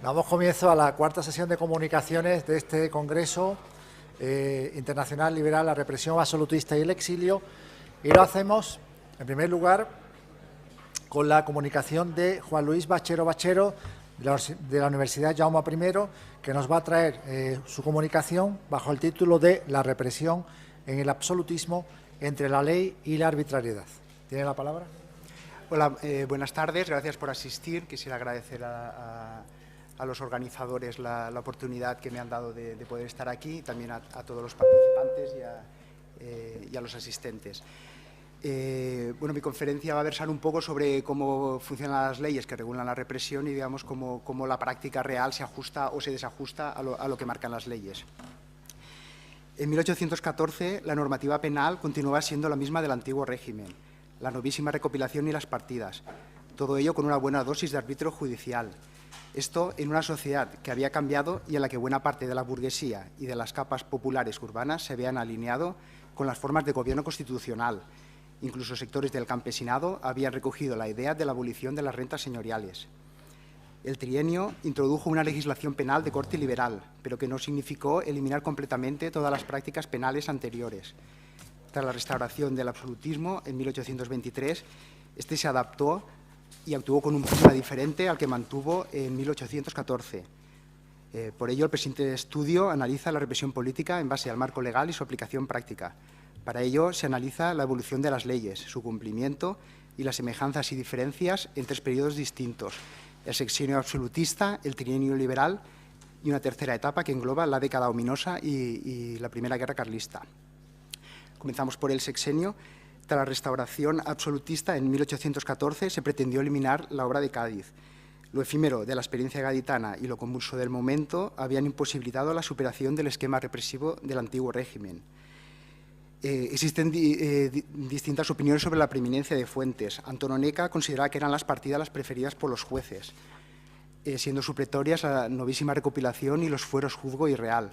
Damos comienzo a la cuarta sesión de comunicaciones de este Congreso Internacional Liberal, la represión absolutista y el exilio, y lo hacemos, en primer lugar, con la comunicación de Juan Luis Bachero Bachero, de la Universidad Jaume I, que nos va a traer su comunicación bajo el título de La represión en el absolutismo entre la ley y la arbitrariedad. ¿Tiene la palabra? Hola, buenas tardes, gracias por asistir. Quisiera agradecer a los organizadores la oportunidad que me han dado de poder estar aquí, y también a todos los participantes y a los asistentes. Bueno, mi conferencia va a versar un poco sobre cómo funcionan las leyes que regulan la represión y, digamos, cómo la práctica real se ajusta o se desajusta a lo que marcan las leyes. En 1814, la normativa penal continuaba siendo la misma del antiguo régimen, la novísima recopilación y las partidas, todo ello con una buena dosis de arbitrio judicial. Esto en una sociedad que había cambiado y en la que buena parte de la burguesía y de las capas populares urbanas se habían alineado con las formas de gobierno constitucional. Incluso sectores del campesinado habían recogido la idea de la abolición de las rentas señoriales. El trienio introdujo una legislación penal de corte liberal, pero que no significó eliminar completamente todas las prácticas penales anteriores. Tras la restauración del absolutismo, en 1823, este se adaptó y actuó con un clima diferente al que mantuvo en 1814. Por ello, el presente estudio analiza la represión política en base al marco legal y su aplicación práctica. Para ello, se analiza la evolución de las leyes, su cumplimiento y las semejanzas y diferencias en tres periodos distintos: el sexenio absolutista, el trienio liberal y una tercera etapa que engloba la década ominosa y la Primera Guerra Carlista. Comenzamos por el sexenio. Tras la restauración absolutista, en 1814 se pretendió eliminar la obra de Cádiz. Lo efímero de la experiencia gaditana y lo convulso del momento habían imposibilitado la superación del esquema represivo del antiguo régimen. Existen distintas opiniones sobre la preeminencia de fuentes. Antón Oneca consideraba que eran las partidas las preferidas por los jueces, siendo supletorias la novísima recopilación y los fueros juzgo y real.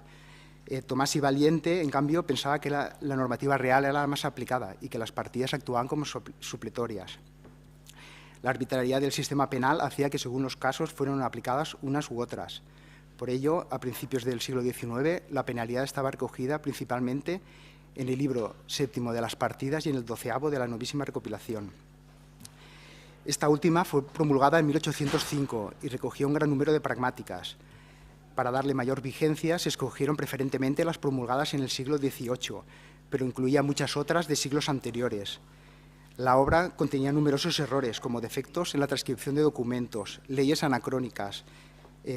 Tomás y Valiente, en cambio, pensaba que la normativa real era la más aplicada y que las partidas actuaban como supletorias. La arbitrariedad del sistema penal hacía que, según los casos, fueron aplicadas unas u otras. Por ello, a principios del siglo XIX, la penalidad estaba recogida principalmente en el libro séptimo de las partidas y en el 12º de la novísima recopilación. Esta última fue promulgada en 1805 y recogió un gran número de pragmáticas. Para darle mayor vigencia, se escogieron preferentemente las promulgadas en el siglo XVIII, pero incluía muchas otras de siglos anteriores. La obra contenía numerosos errores, como defectos en la transcripción de documentos, leyes anacrónicas,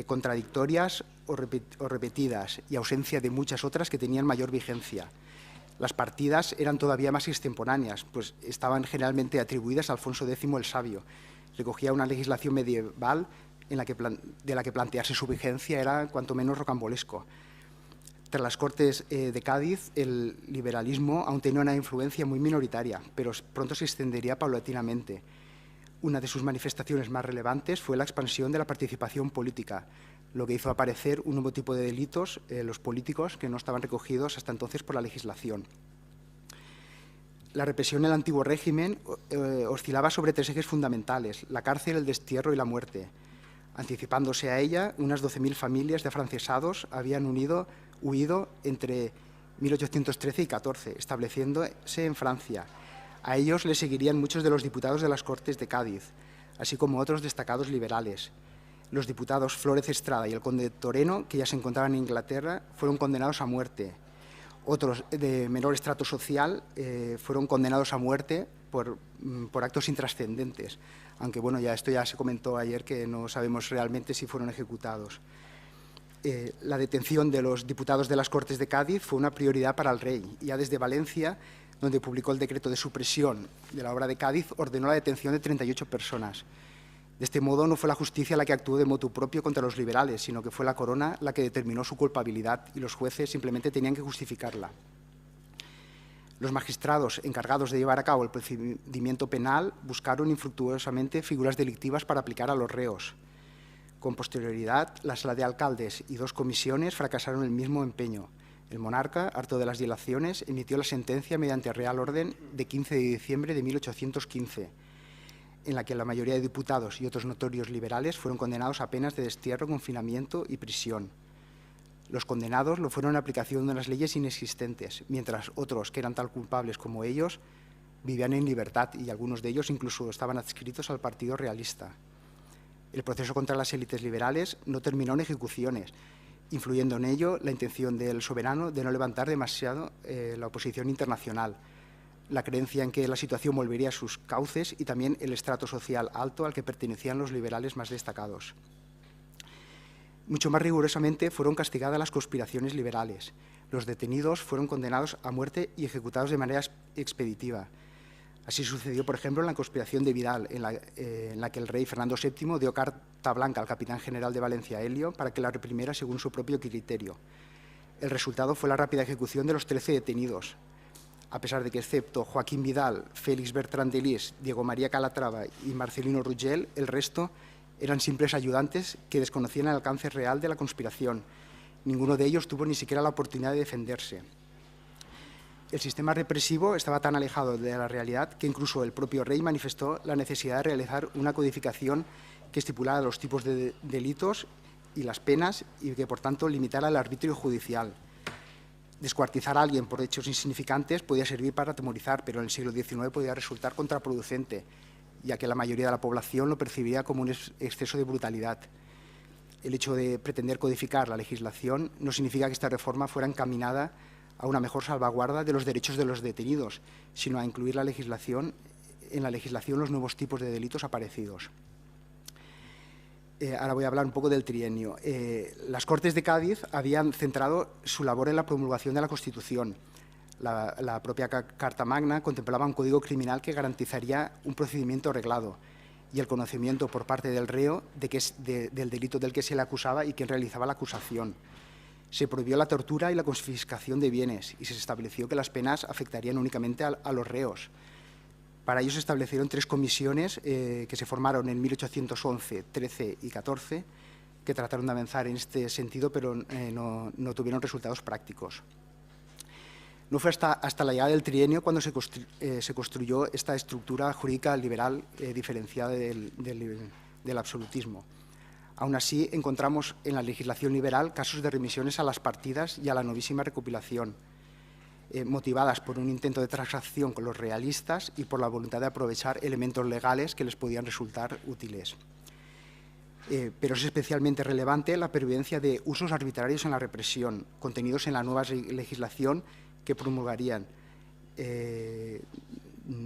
contradictorias o repetidas, y ausencia de muchas otras que tenían mayor vigencia. Las partidas eran todavía más extemporáneas, pues estaban generalmente atribuidas a Alfonso X el Sabio. Recogía una legislación medieval de la que plantearse su vigencia era cuanto menos rocambolesco. Tras las Cortes de Cádiz, el liberalismo aún tenía una influencia muy minoritaria, pero pronto se extendería paulatinamente. Una de sus manifestaciones más relevantes fue la expansión de la participación política, lo que hizo aparecer un nuevo tipo de delitos, los políticos, que no estaban recogidos hasta entonces por la legislación. La represión en el antiguo régimen oscilaba sobre tres ejes fundamentales: la cárcel, el destierro y la muerte. Anticipándose a ella, unas 12.000 familias de afrancesados habían huido entre 1813 y 14, estableciéndose en Francia. A ellos le seguirían muchos de los diputados de las Cortes de Cádiz, así como otros destacados liberales. Los diputados Flórez Estrada y el conde de Toreno, que ya se encontraban en Inglaterra, fueron condenados a muerte. Otros de menor estrato social fueron condenados a muerte por actos intrascendentes, aunque bueno, esto ya se comentó ayer, que no sabemos realmente si fueron ejecutados. La detención de los diputados de las Cortes de Cádiz fue una prioridad para el rey. Ya desde Valencia, donde publicó el decreto de supresión de la obra de Cádiz, ordenó la detención de 38 personas. De este modo, no fue la justicia la que actuó de motu propio contra los liberales, sino que fue la corona la que determinó su culpabilidad y los jueces simplemente tenían que justificarla. Los magistrados encargados de llevar a cabo el procedimiento penal buscaron infructuosamente figuras delictivas para aplicar a los reos. Con posterioridad, la sala de alcaldes y dos comisiones fracasaron en el mismo empeño. El monarca, harto de las dilaciones, emitió la sentencia mediante real orden de 15 de diciembre de 1815. en la que la mayoría de diputados y otros notorios liberales fueron condenados a penas de destierro, confinamiento y prisión. Los condenados lo fueron en aplicación de unas leyes inexistentes, mientras otros, que eran tan culpables como ellos, vivían en libertad y algunos de ellos incluso estaban adscritos al Partido Realista. El proceso contra las élites liberales no terminó en ejecuciones, influyendo en ello la intención del soberano de no levantar demasiado la oposición internacional, la creencia en que la situación volvería a sus cauces y también el estrato social alto al que pertenecían los liberales más destacados. Mucho más rigurosamente fueron castigadas las conspiraciones liberales. Los detenidos fueron condenados a muerte y ejecutados de manera expeditiva. Así sucedió, por ejemplo, en la conspiración de Vidal, en la que el rey Fernando VII dio carta blanca al capitán general de Valencia, Helio, para que la reprimiera según su propio criterio. El resultado fue la rápida ejecución de los 13 detenidos, a pesar de que, excepto Joaquín Vidal, Félix Bertrand de Lis, Diego María Calatrava y Marcelino Rugel, el resto eran simples ayudantes que desconocían el alcance real de la conspiración. Ninguno de ellos tuvo ni siquiera la oportunidad de defenderse. El sistema represivo estaba tan alejado de la realidad que incluso el propio rey manifestó la necesidad de realizar una codificación que estipulara los tipos de delitos y las penas y que, por tanto, limitara el arbitrio judicial. Descuartizar a alguien por hechos insignificantes podía servir para atemorizar, pero en el siglo XIX podía resultar contraproducente, ya que la mayoría de la población lo percibía como un exceso de brutalidad. El hecho de pretender codificar la legislación no significa que esta reforma fuera encaminada a una mejor salvaguarda de los derechos de los detenidos, sino a incluir en la legislación los nuevos tipos de delitos aparecidos. Ahora voy a hablar un poco del trienio. Las Cortes de Cádiz habían centrado su labor en la promulgación de la Constitución. La propia Carta Magna contemplaba un código criminal que garantizaría un procedimiento reglado y el conocimiento por parte del reo del delito del que se le acusaba y quien realizaba la acusación. Se prohibió la tortura y la confiscación de bienes y se estableció que las penas afectarían únicamente a los reos. Para ello se establecieron 3 comisiones que se formaron en 1811, 13 y 14, que trataron de avanzar en este sentido, pero no tuvieron resultados prácticos. No fue hasta la llegada del trienio cuando se construyó esta estructura jurídica liberal diferenciada del absolutismo. Aún así, encontramos en la legislación liberal casos de remisiones a las partidas y a la novísima recopilación, motivadas por un intento de transacción con los realistas y por la voluntad de aprovechar elementos legales que les podían resultar útiles. Pero es especialmente relevante la pervivencia de usos arbitrarios en la represión, contenidos en la nueva legislación que promulgarían.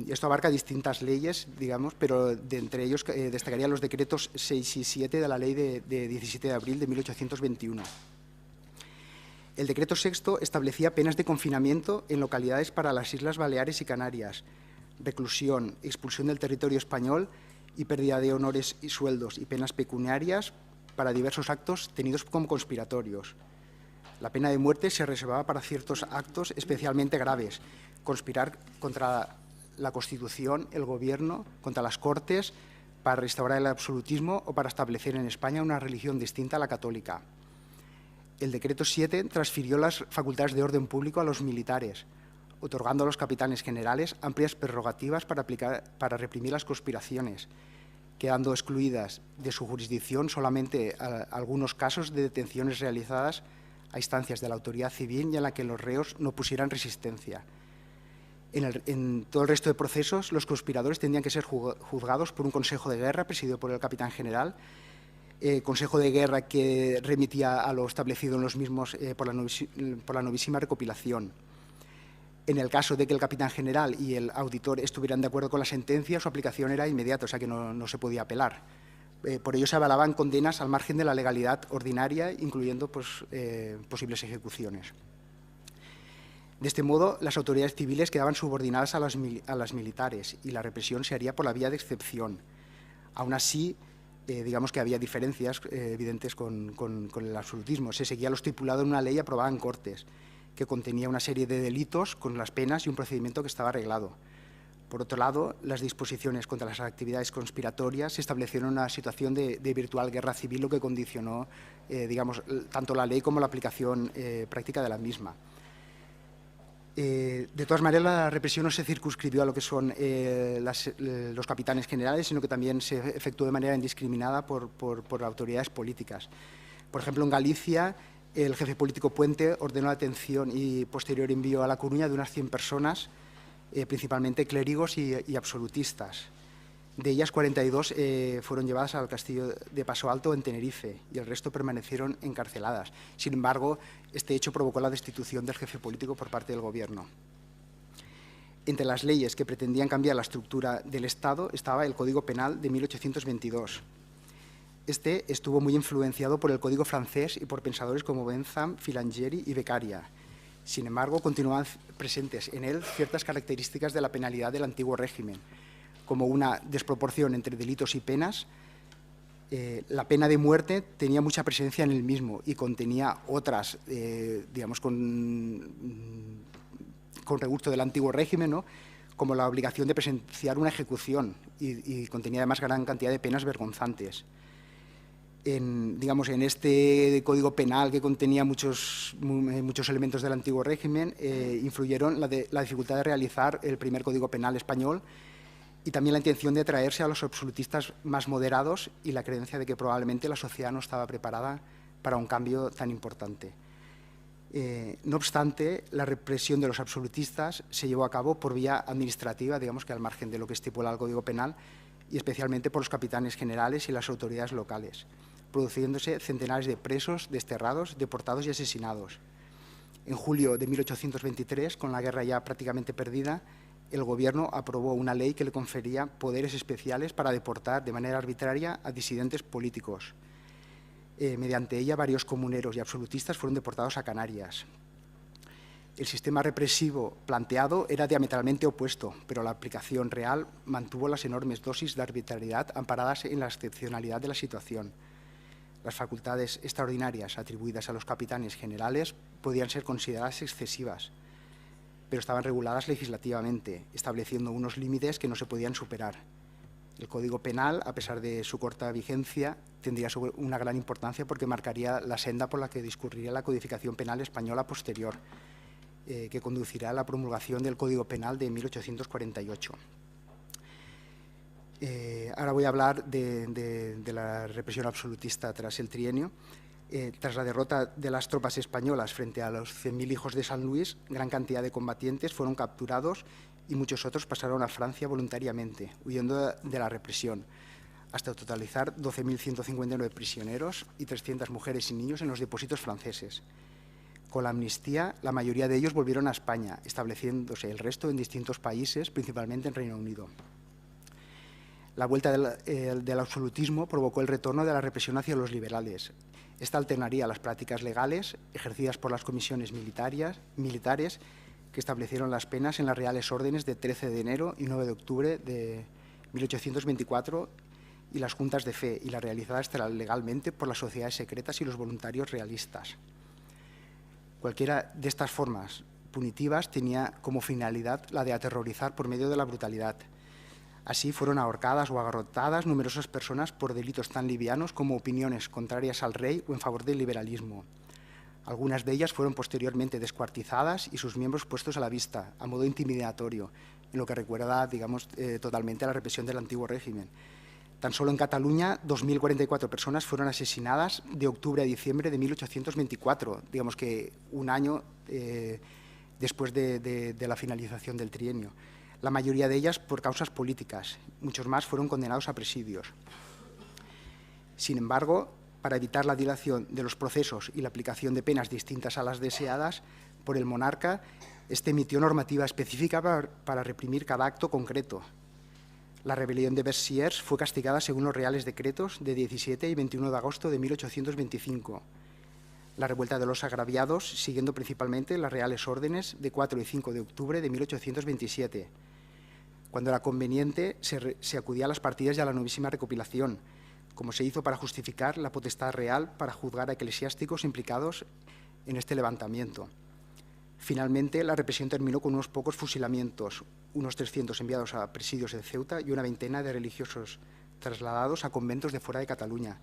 Esto abarca distintas leyes, digamos, pero de entre ellos destacarían los decretos 6 y 7 de la ley de 17 de abril de 1821. El decreto sexto establecía penas de confinamiento en localidades para las Islas Baleares y Canarias, reclusión, expulsión del territorio español y pérdida de honores y sueldos y penas pecuniarias para diversos actos tenidos como conspiratorios. La pena de muerte se reservaba para ciertos actos especialmente graves, conspirar contra la Constitución, el Gobierno, contra las Cortes, para restaurar el absolutismo o para establecer en España una religión distinta a la católica. El decreto 7 transfirió las facultades de orden público a los militares, otorgando a los capitanes generales amplias prerrogativas para reprimir las conspiraciones, quedando excluidas de su jurisdicción solamente algunos casos de detenciones realizadas a instancias de la autoridad civil y en la que los reos no pusieran resistencia. En todo el resto de procesos, los conspiradores tendrían que ser juzgados por un consejo de guerra presidido por el capitán general, consejo de guerra que remitía a lo establecido en los mismos por la novísima recopilación. En el caso de que el capitán general y el auditor estuvieran de acuerdo con la sentencia, su aplicación era inmediata, o sea que no se podía apelar. Por ello se avalaban condenas al margen de la legalidad ordinaria, incluyendo posibles ejecuciones. De este modo, las autoridades civiles quedaban subordinadas a las militares y la represión se haría por la vía de excepción. Aún así, digamos que había diferencias evidentes con el absolutismo. Se seguía lo estipulado en una ley aprobada en Cortes, que contenía una serie de delitos con las penas y un procedimiento que estaba arreglado. Por otro lado, las disposiciones contra las actividades conspiratorias se establecieron en una situación de virtual guerra civil, lo que condicionó, digamos, tanto la ley como la aplicación práctica de la misma. De todas maneras, la represión no se circunscribió a lo que son los capitanes generales, sino que también se efectuó de manera indiscriminada por autoridades políticas. Por ejemplo, en Galicia, el jefe político Puente ordenó la detención y posterior envío a La Coruña de unas 100 personas, principalmente clérigos y absolutistas. De ellas, 42 fueron llevadas al castillo de Paso Alto en Tenerife y el resto permanecieron encarceladas. Sin embargo, este hecho provocó la destitución del jefe político por parte del gobierno. Entre las leyes que pretendían cambiar la estructura del Estado estaba el Código Penal de 1822. Este estuvo muy influenciado por el Código francés y por pensadores como Bentham, Filangieri y Beccaria. Sin embargo, continuaban presentes en él ciertas características de la penalidad del antiguo régimen, como una desproporción entre delitos y penas. La pena de muerte tenía mucha presencia en el mismo y contenía otras, digamos, con regusto del antiguo régimen, ¿no?, como la obligación de presenciar una ejecución y contenía además gran cantidad de penas vergonzantes. En este Código Penal, que contenía muchos elementos del antiguo régimen, influyeron la dificultad de realizar el primer Código Penal español y también la intención de atraerse a los absolutistas más moderados y la creencia de que probablemente la sociedad no estaba preparada para un cambio tan importante. No obstante, la represión de los absolutistas se llevó a cabo por vía administrativa, digamos que al margen de lo que estipula el Código Penal, y especialmente por los capitanes generales y las autoridades locales, produciéndose centenares de presos, desterrados, deportados y asesinados. En julio de 1823, con la guerra ya prácticamente perdida, el gobierno aprobó una ley que le confería poderes especiales para deportar de manera arbitraria a disidentes políticos. Mediante ella, varios comuneros y absolutistas fueron deportados a Canarias. El sistema represivo planteado era diametralmente opuesto, pero la aplicación real mantuvo las enormes dosis de arbitrariedad amparadas en la excepcionalidad de la situación. Las facultades extraordinarias atribuidas a los capitanes generales podían ser consideradas excesivas, pero estaban reguladas legislativamente, estableciendo unos límites que no se podían superar. El Código Penal, a pesar de su corta vigencia, tendría una gran importancia porque marcaría la senda por la que discurriría la codificación penal española posterior, que conducirá a la promulgación del Código Penal de 1848. Ahora voy a hablar de la represión absolutista tras el trienio. Tras la derrota de las tropas españolas frente a los 100.000 hijos de San Luis, gran cantidad de combatientes fueron capturados y muchos otros pasaron a Francia voluntariamente, huyendo de la represión, hasta totalizar 12.159 prisioneros y 300 mujeres y niños en los depósitos franceses. Con la amnistía, la mayoría de ellos volvieron a España, estableciéndose el resto en distintos países, principalmente en Reino Unido. La vuelta del absolutismo provocó el retorno de la represión hacia los liberales. Esta alternaría las prácticas legales ejercidas por las comisiones militares que establecieron las penas en las Reales Órdenes de 13 de enero y 9 de octubre de 1824 y las juntas de fe y las realizadas legalmente por las sociedades secretas y los voluntarios realistas. Cualquiera de estas formas punitivas tenía como finalidad la de aterrorizar por medio de la brutalidad. Así fueron ahorcadas o agarrotadas numerosas personas por delitos tan livianos como opiniones contrarias al rey o en favor del liberalismo. Algunas de ellas fueron posteriormente descuartizadas y sus miembros puestos a la vista, a modo intimidatorio, en lo que recuerda, digamos, totalmente a la represión del antiguo régimen. Tan solo en Cataluña, 2.044 personas fueron asesinadas de octubre a diciembre de 1824, digamos que un año después de la finalización del trienio. La mayoría de ellas por causas políticas, muchos más fueron condenados a presidios. Sin embargo, para evitar la dilación de los procesos y la aplicación de penas distintas a las deseadas por el monarca, este emitió normativa específica para reprimir cada acto concreto. La rebelión de Bessiers fue castigada según los reales decretos de 17 y 21 de agosto de 1825. La revuelta de los agraviados, siguiendo principalmente las reales órdenes de 4 y 5 de octubre de 1827. Cuando era conveniente, se acudía a las partidas y a la novísima recopilación, como se hizo para justificar la potestad real para juzgar a eclesiásticos implicados en este levantamiento. Finalmente, la represión terminó con unos pocos fusilamientos, unos 300 enviados a presidios de Ceuta y una veintena de religiosos trasladados a conventos de fuera de Cataluña,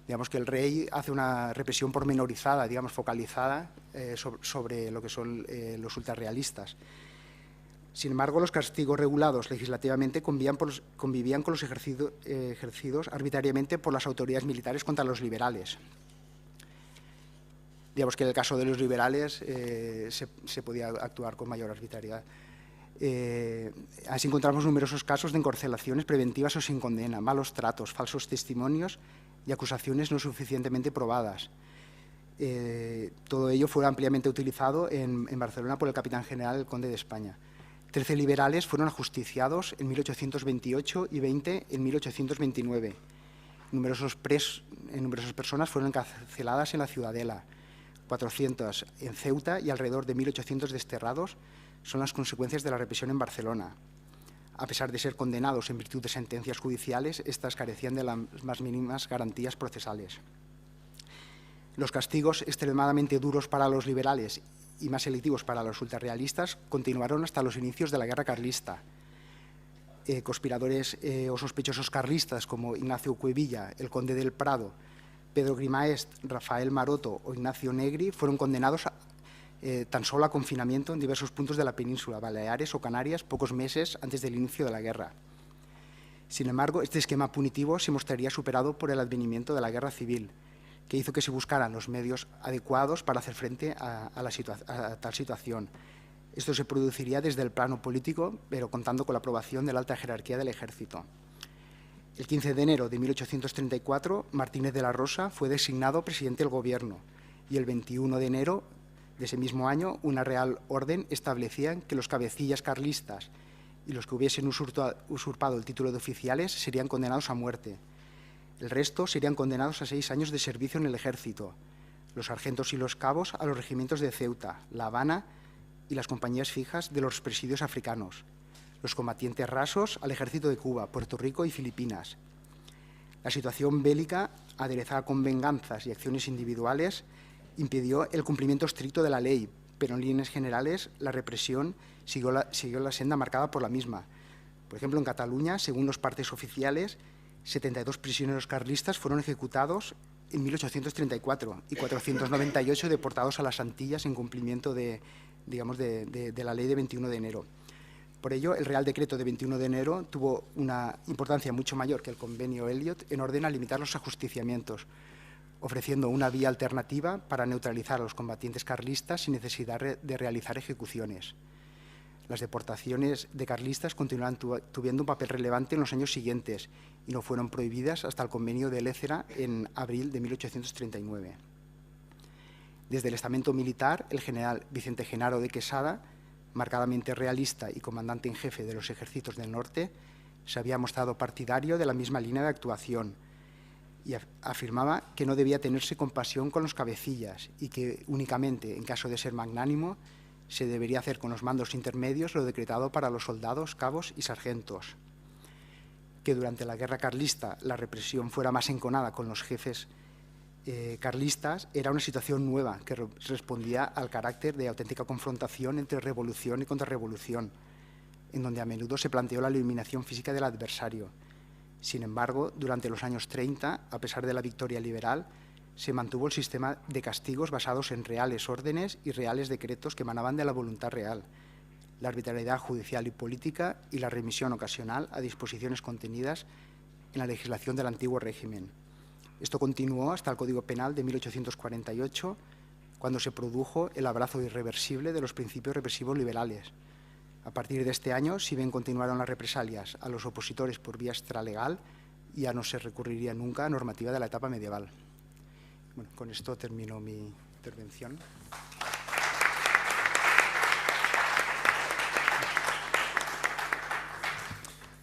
Digamos que el rey hace una represión pormenorizada, digamos, focalizada sobre lo que son los ultrarrealistas. Sin embargo, los castigos regulados legislativamente convivían con los ejercidos arbitrariamente por las autoridades militares contra los liberales. Digamos que en el caso de los liberales se podía actuar con mayor arbitrariedad. Así encontramos numerosos casos de encarcelaciones preventivas o sin condena, malos tratos, falsos testimonios y acusaciones no suficientemente probadas. Todo ello fue ampliamente utilizado en Barcelona por el capitán general, el conde de España. 13 liberales fueron ajusticiados en 1828 y 20 en 1829. Numerosas personas fueron encarceladas en la Ciudadela, 400 en Ceuta y alrededor de 1.800 desterrados son las consecuencias de la represión en Barcelona. A pesar de ser condenados en virtud de sentencias judiciales, estas carecían de las más mínimas garantías procesales. Los castigos extremadamente duros para los liberales y más selectivos para los ultrarrealistas continuaron hasta los inicios de la Guerra Carlista. Conspiradores o sospechosos carlistas como Ignacio Cuevilla, el conde del Prado, Pedro Grimaest, Rafael Maroto o Ignacio Negri fueron condenados tan solo a confinamiento en diversos puntos de la península, Baleares o Canarias, pocos meses antes del inicio de la guerra. Sin embargo, este esquema punitivo se mostraría superado por el advenimiento de la guerra civil, que hizo que se buscaran los medios adecuados para hacer frente a tal situación. Esto se produciría desde el plano político, pero contando con la aprobación de la alta jerarquía del ejército. El 15 de enero de 1834, Martínez de la Rosa fue designado presidente del Gobierno y el 21 de enero de ese mismo año una real orden establecía que los cabecillas carlistas y los que hubiesen usurpado el título de oficiales serían condenados a muerte. El resto serían condenados a 6 años de servicio en el ejército, los sargentos y los cabos a los regimientos de Ceuta, La Habana y las compañías fijas de los presidios africanos, los combatientes rasos al ejército de Cuba, Puerto Rico y Filipinas. La situación bélica, aderezada con venganzas y acciones individuales, impidió el cumplimiento estricto de la ley, pero en líneas generales la represión siguió la senda marcada por la misma. Por ejemplo, en Cataluña, según los partes oficiales, 72 prisioneros carlistas fueron ejecutados en 1834 y 498 deportados a las Antillas en cumplimiento de la ley de 21 de enero. Por ello, el Real Decreto de 21 de enero tuvo una importancia mucho mayor que el Convenio Elliot en orden a limitar los ajusticiamientos, ofreciendo una vía alternativa para neutralizar a los combatientes carlistas sin necesidad de realizar ejecuciones. Las deportaciones de carlistas continuaron tuviendo un papel relevante en los años siguientes y no fueron prohibidas hasta el Convenio de Lécera en abril de 1839. Desde el estamento militar, el general Vicente Genaro de Quesada, marcadamente realista y comandante en jefe de los ejércitos del norte, se había mostrado partidario de la misma línea de actuación y afirmaba que no debía tenerse compasión con los cabecillas y que únicamente, en caso de ser magnánimo, se debería hacer con los mandos intermedios lo decretado para los soldados, cabos y sargentos. Que durante la guerra carlista la represión fuera más enconada con los jefes carlistas era una situación nueva que respondía al carácter de auténtica confrontación entre revolución y contrarrevolución, en donde a menudo se planteó la eliminación física del adversario. Sin embargo, durante los años 30, a pesar de la victoria liberal, se mantuvo el sistema de castigos basados en reales órdenes y reales decretos que emanaban de la voluntad real, la arbitrariedad judicial y política y la remisión ocasional a disposiciones contenidas en la legislación del antiguo régimen. Esto continuó hasta el Código Penal de 1848, cuando se produjo el abrazo irreversible de los principios represivos liberales. A partir de este año, si bien continuaron las represalias a los opositores por vía extralegal, ya no se recurriría nunca a normativa de la etapa medieval. Bueno, con esto termino mi intervención.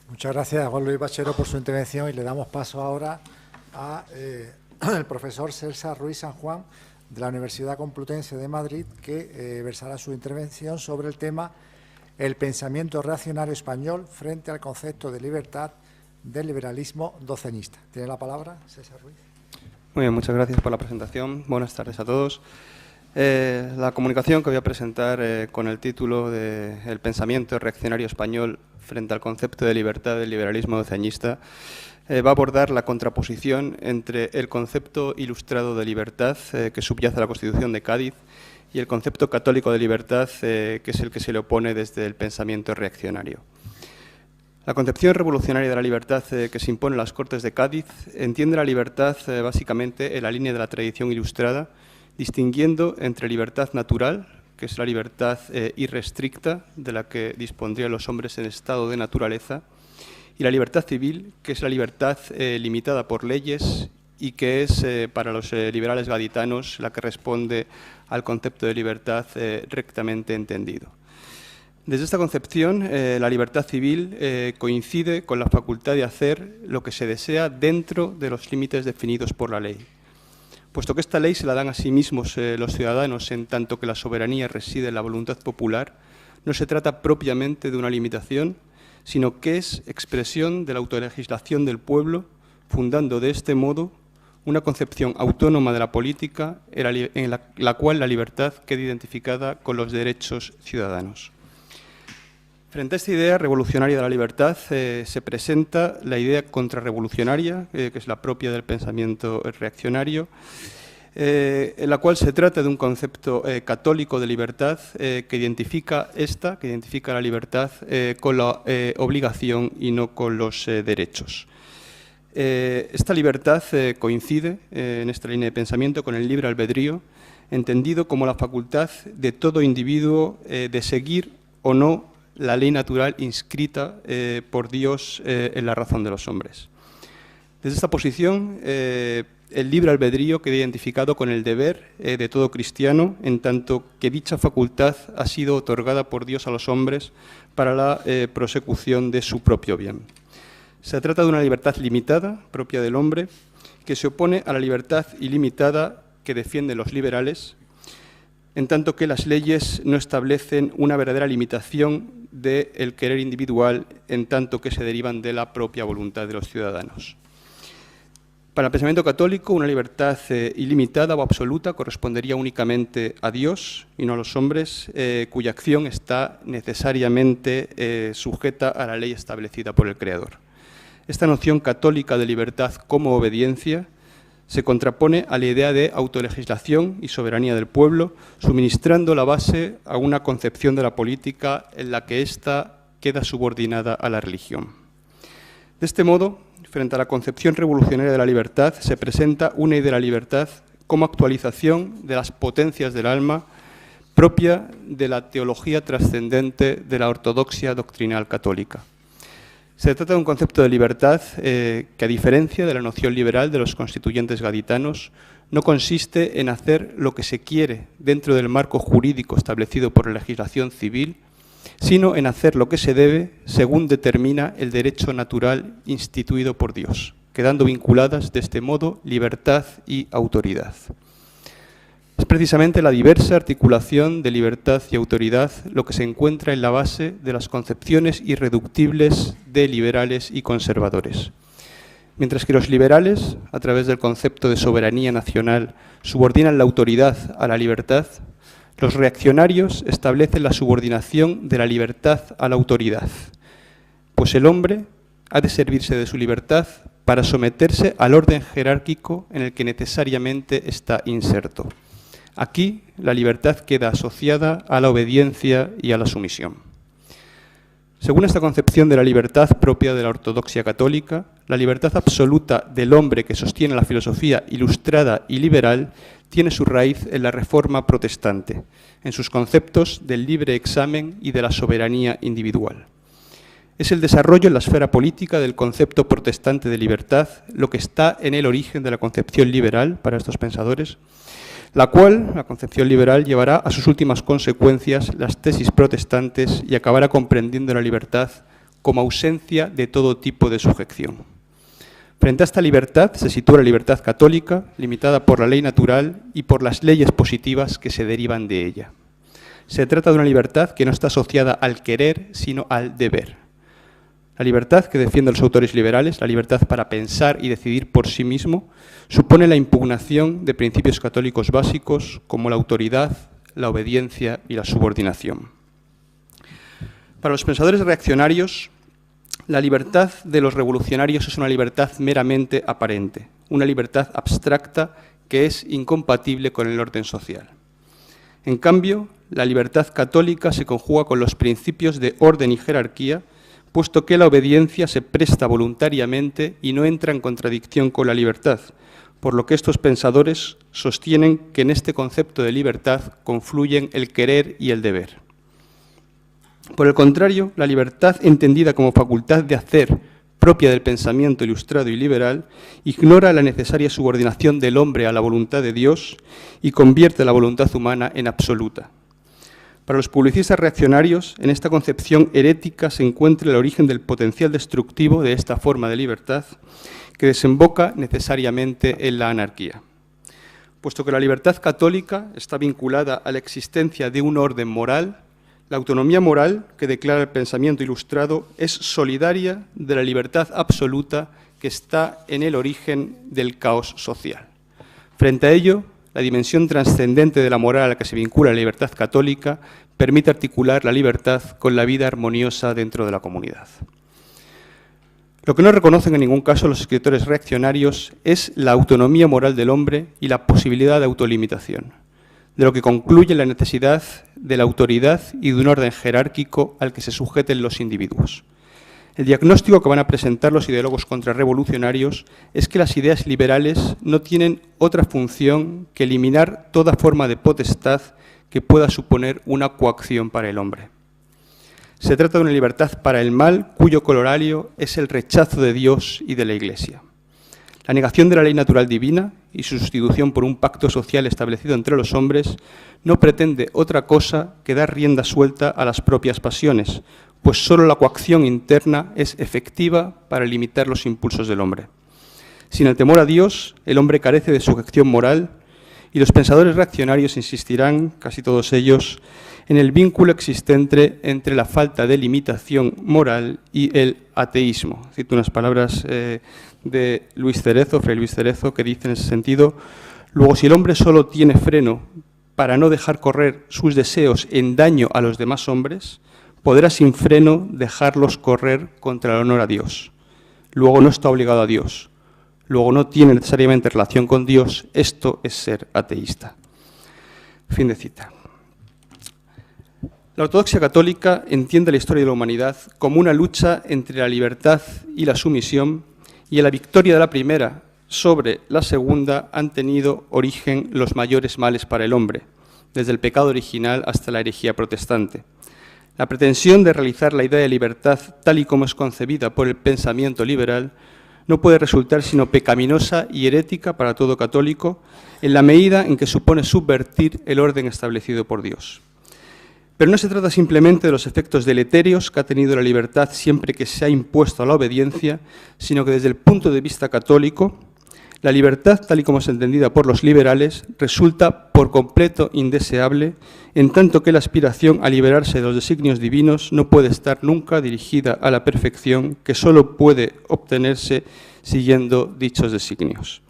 Muchas gracias a Juan Luis Bachero por su intervención y le damos paso ahora al profesor César Ruiz San Juan de la Universidad Complutense de Madrid, que versará su intervención sobre el tema el pensamiento reaccionario español frente al concepto de libertad del liberalismo docenista. Tiene la palabra César Ruiz. Muy bien, muchas gracias por la presentación. Buenas tardes a todos. La comunicación que voy a presentar con el título de El pensamiento reaccionario español frente al concepto de libertad del liberalismo doceñista va a abordar la contraposición entre el concepto ilustrado de libertad que subyace a la Constitución de Cádiz y el concepto católico de libertad que es el que se le opone desde el pensamiento reaccionario. La concepción revolucionaria de la libertad que se impone en las Cortes de Cádiz entiende la libertad básicamente en la línea de la tradición ilustrada, distinguiendo entre libertad natural, que es la libertad irrestricta de la que dispondrían los hombres en estado de naturaleza, y la libertad civil, que es la libertad limitada por leyes y que es para los liberales gaditanos la que responde al concepto de libertad rectamente entendido. Desde esta concepción, la libertad civil coincide con la facultad de hacer lo que se desea dentro de los límites definidos por la ley. Puesto que esta ley se la dan a sí mismos los ciudadanos en tanto que la soberanía reside en la voluntad popular, no se trata propiamente de una limitación, sino que es expresión de la autolegislación del pueblo, fundando de este modo una concepción autónoma de la política en la cual la libertad queda identificada con los derechos ciudadanos. Frente a esta idea revolucionaria de la libertad se presenta la idea contrarrevolucionaria, que es la propia del pensamiento reaccionario, en la cual se trata de un concepto católico de libertad que identifica la libertad con la obligación y no con los derechos. Esta libertad coincide en esta línea de pensamiento con el libre albedrío, entendido como la facultad de todo individuo de seguir o no la ley natural inscrita por Dios en la razón de los hombres. Desde esta posición, el libre albedrío queda identificado con el deber de todo cristiano, en tanto que dicha facultad ha sido otorgada por Dios a los hombres para la prosecución de su propio bien. Se trata de una libertad limitada, propia del hombre, que se opone a la libertad ilimitada que defienden los liberales, en tanto que las leyes no establecen una verdadera limitación del querer individual, en tanto que se derivan de la propia voluntad de los ciudadanos. Para el pensamiento católico, una libertad ilimitada o absoluta correspondería únicamente a Dios y no a los hombres, cuya acción está necesariamente sujeta a la ley establecida por el Creador. Esta noción católica de libertad como obediencia se contrapone a la idea de autolegislación y soberanía del pueblo, suministrando la base a una concepción de la política en la que ésta queda subordinada a la religión. De este modo, frente a la concepción revolucionaria de la libertad, se presenta una idea de la libertad como actualización de las potencias del alma propia de la teología trascendente de la ortodoxia doctrinal católica. Se trata de un concepto de libertad que, a diferencia de la noción liberal de los constituyentes gaditanos, no consiste en hacer lo que se quiere dentro del marco jurídico establecido por la legislación civil, sino en hacer lo que se debe según determina el derecho natural instituido por Dios, quedando vinculadas de este modo libertad y autoridad. Es precisamente la diversa articulación de libertad y autoridad lo que se encuentra en la base de las concepciones irreductibles de liberales y conservadores. Mientras que los liberales, a través del concepto de soberanía nacional, subordinan la autoridad a la libertad, los reaccionarios establecen la subordinación de la libertad a la autoridad, pues el hombre ha de servirse de su libertad para someterse al orden jerárquico en el que necesariamente está inserto. Aquí la libertad queda asociada a la obediencia y a la sumisión. Según esta concepción de la libertad propia de la ortodoxia católica, la libertad absoluta del hombre que sostiene la filosofía ilustrada y liberal tiene su raíz en la Reforma protestante, en sus conceptos del libre examen y de la soberanía individual. Es el desarrollo en la esfera política del concepto protestante de libertad lo que está en el origen de la concepción liberal para estos pensadores, la cual, la concepción liberal, llevará a sus últimas consecuencias las tesis protestantes y acabará comprendiendo la libertad como ausencia de todo tipo de sujeción. Frente a esta libertad se sitúa la libertad católica, limitada por la ley natural y por las leyes positivas que se derivan de ella. Se trata de una libertad que no está asociada al querer, sino al deber. La libertad que defienden los autores liberales, la libertad para pensar y decidir por sí mismo, supone la impugnación de principios católicos básicos como la autoridad, la obediencia y la subordinación. Para los pensadores reaccionarios, la libertad de los revolucionarios es una libertad meramente aparente, una libertad abstracta que es incompatible con el orden social. En cambio, la libertad católica se conjuga con los principios de orden y jerarquía, puesto que la obediencia se presta voluntariamente y no entra en contradicción con la libertad, por lo que estos pensadores sostienen que en este concepto de libertad confluyen el querer y el deber. Por el contrario, la libertad entendida como facultad de hacer propia del pensamiento ilustrado y liberal ignora la necesaria subordinación del hombre a la voluntad de Dios y convierte la voluntad humana en absoluta. Para los publicistas reaccionarios, en esta concepción herética se encuentra el origen del potencial destructivo de esta forma de libertad, que desemboca necesariamente en la anarquía. Puesto que la libertad católica está vinculada a la existencia de un orden moral, la autonomía moral que declara el pensamiento ilustrado es solidaria de la libertad absoluta que está en el origen del caos social. Frente a ello, la dimensión trascendente de la moral a la que se vincula la libertad católica permite articular la libertad con la vida armoniosa dentro de la comunidad. Lo que no reconocen en ningún caso los escritores reaccionarios es la autonomía moral del hombre y la posibilidad de autolimitación, de lo que concluye la necesidad de la autoridad y de un orden jerárquico al que se sujeten los individuos. El diagnóstico que van a presentar los ideólogos contrarrevolucionarios es que las ideas liberales no tienen otra función que eliminar toda forma de potestad que pueda suponer una coacción para el hombre. Se trata de una libertad para el mal cuyo corolario es el rechazo de Dios y de la Iglesia. La negación de la ley natural divina y su sustitución por un pacto social establecido entre los hombres no pretende otra cosa que dar rienda suelta a las propias pasiones, pues solo la coacción interna es efectiva para limitar los impulsos del hombre. Sin el temor a Dios, el hombre carece de sujeción moral y los pensadores reaccionarios insistirán, casi todos ellos, en el vínculo existente entre la falta de limitación moral y el ateísmo. Cito unas palabras de Fray Luis Cerezo, que dice en ese sentido: luego, si el hombre solo tiene freno para no dejar correr sus deseos en daño a los demás hombres, podrá sin freno dejarlos correr contra el honor a Dios. Luego no está obligado a Dios. Luego no tiene necesariamente relación con Dios. Esto es ser ateísta. Fin de cita. La ortodoxia católica entiende la historia de la humanidad como una lucha entre la libertad y la sumisión, y en la victoria de la primera sobre la segunda han tenido origen los mayores males para el hombre, desde el pecado original hasta la herejía protestante. La pretensión de realizar la idea de libertad tal y como es concebida por el pensamiento liberal no puede resultar sino pecaminosa y herética para todo católico en la medida en que supone subvertir el orden establecido por Dios. Pero no se trata simplemente de los efectos deletéreos que ha tenido la libertad siempre que se ha impuesto a la obediencia, sino que desde el punto de vista católico, la libertad, tal y como es entendida por los liberales, resulta por completo indeseable, en tanto que la aspiración a liberarse de los designios divinos no puede estar nunca dirigida a la perfección, que solo puede obtenerse siguiendo dichos designios.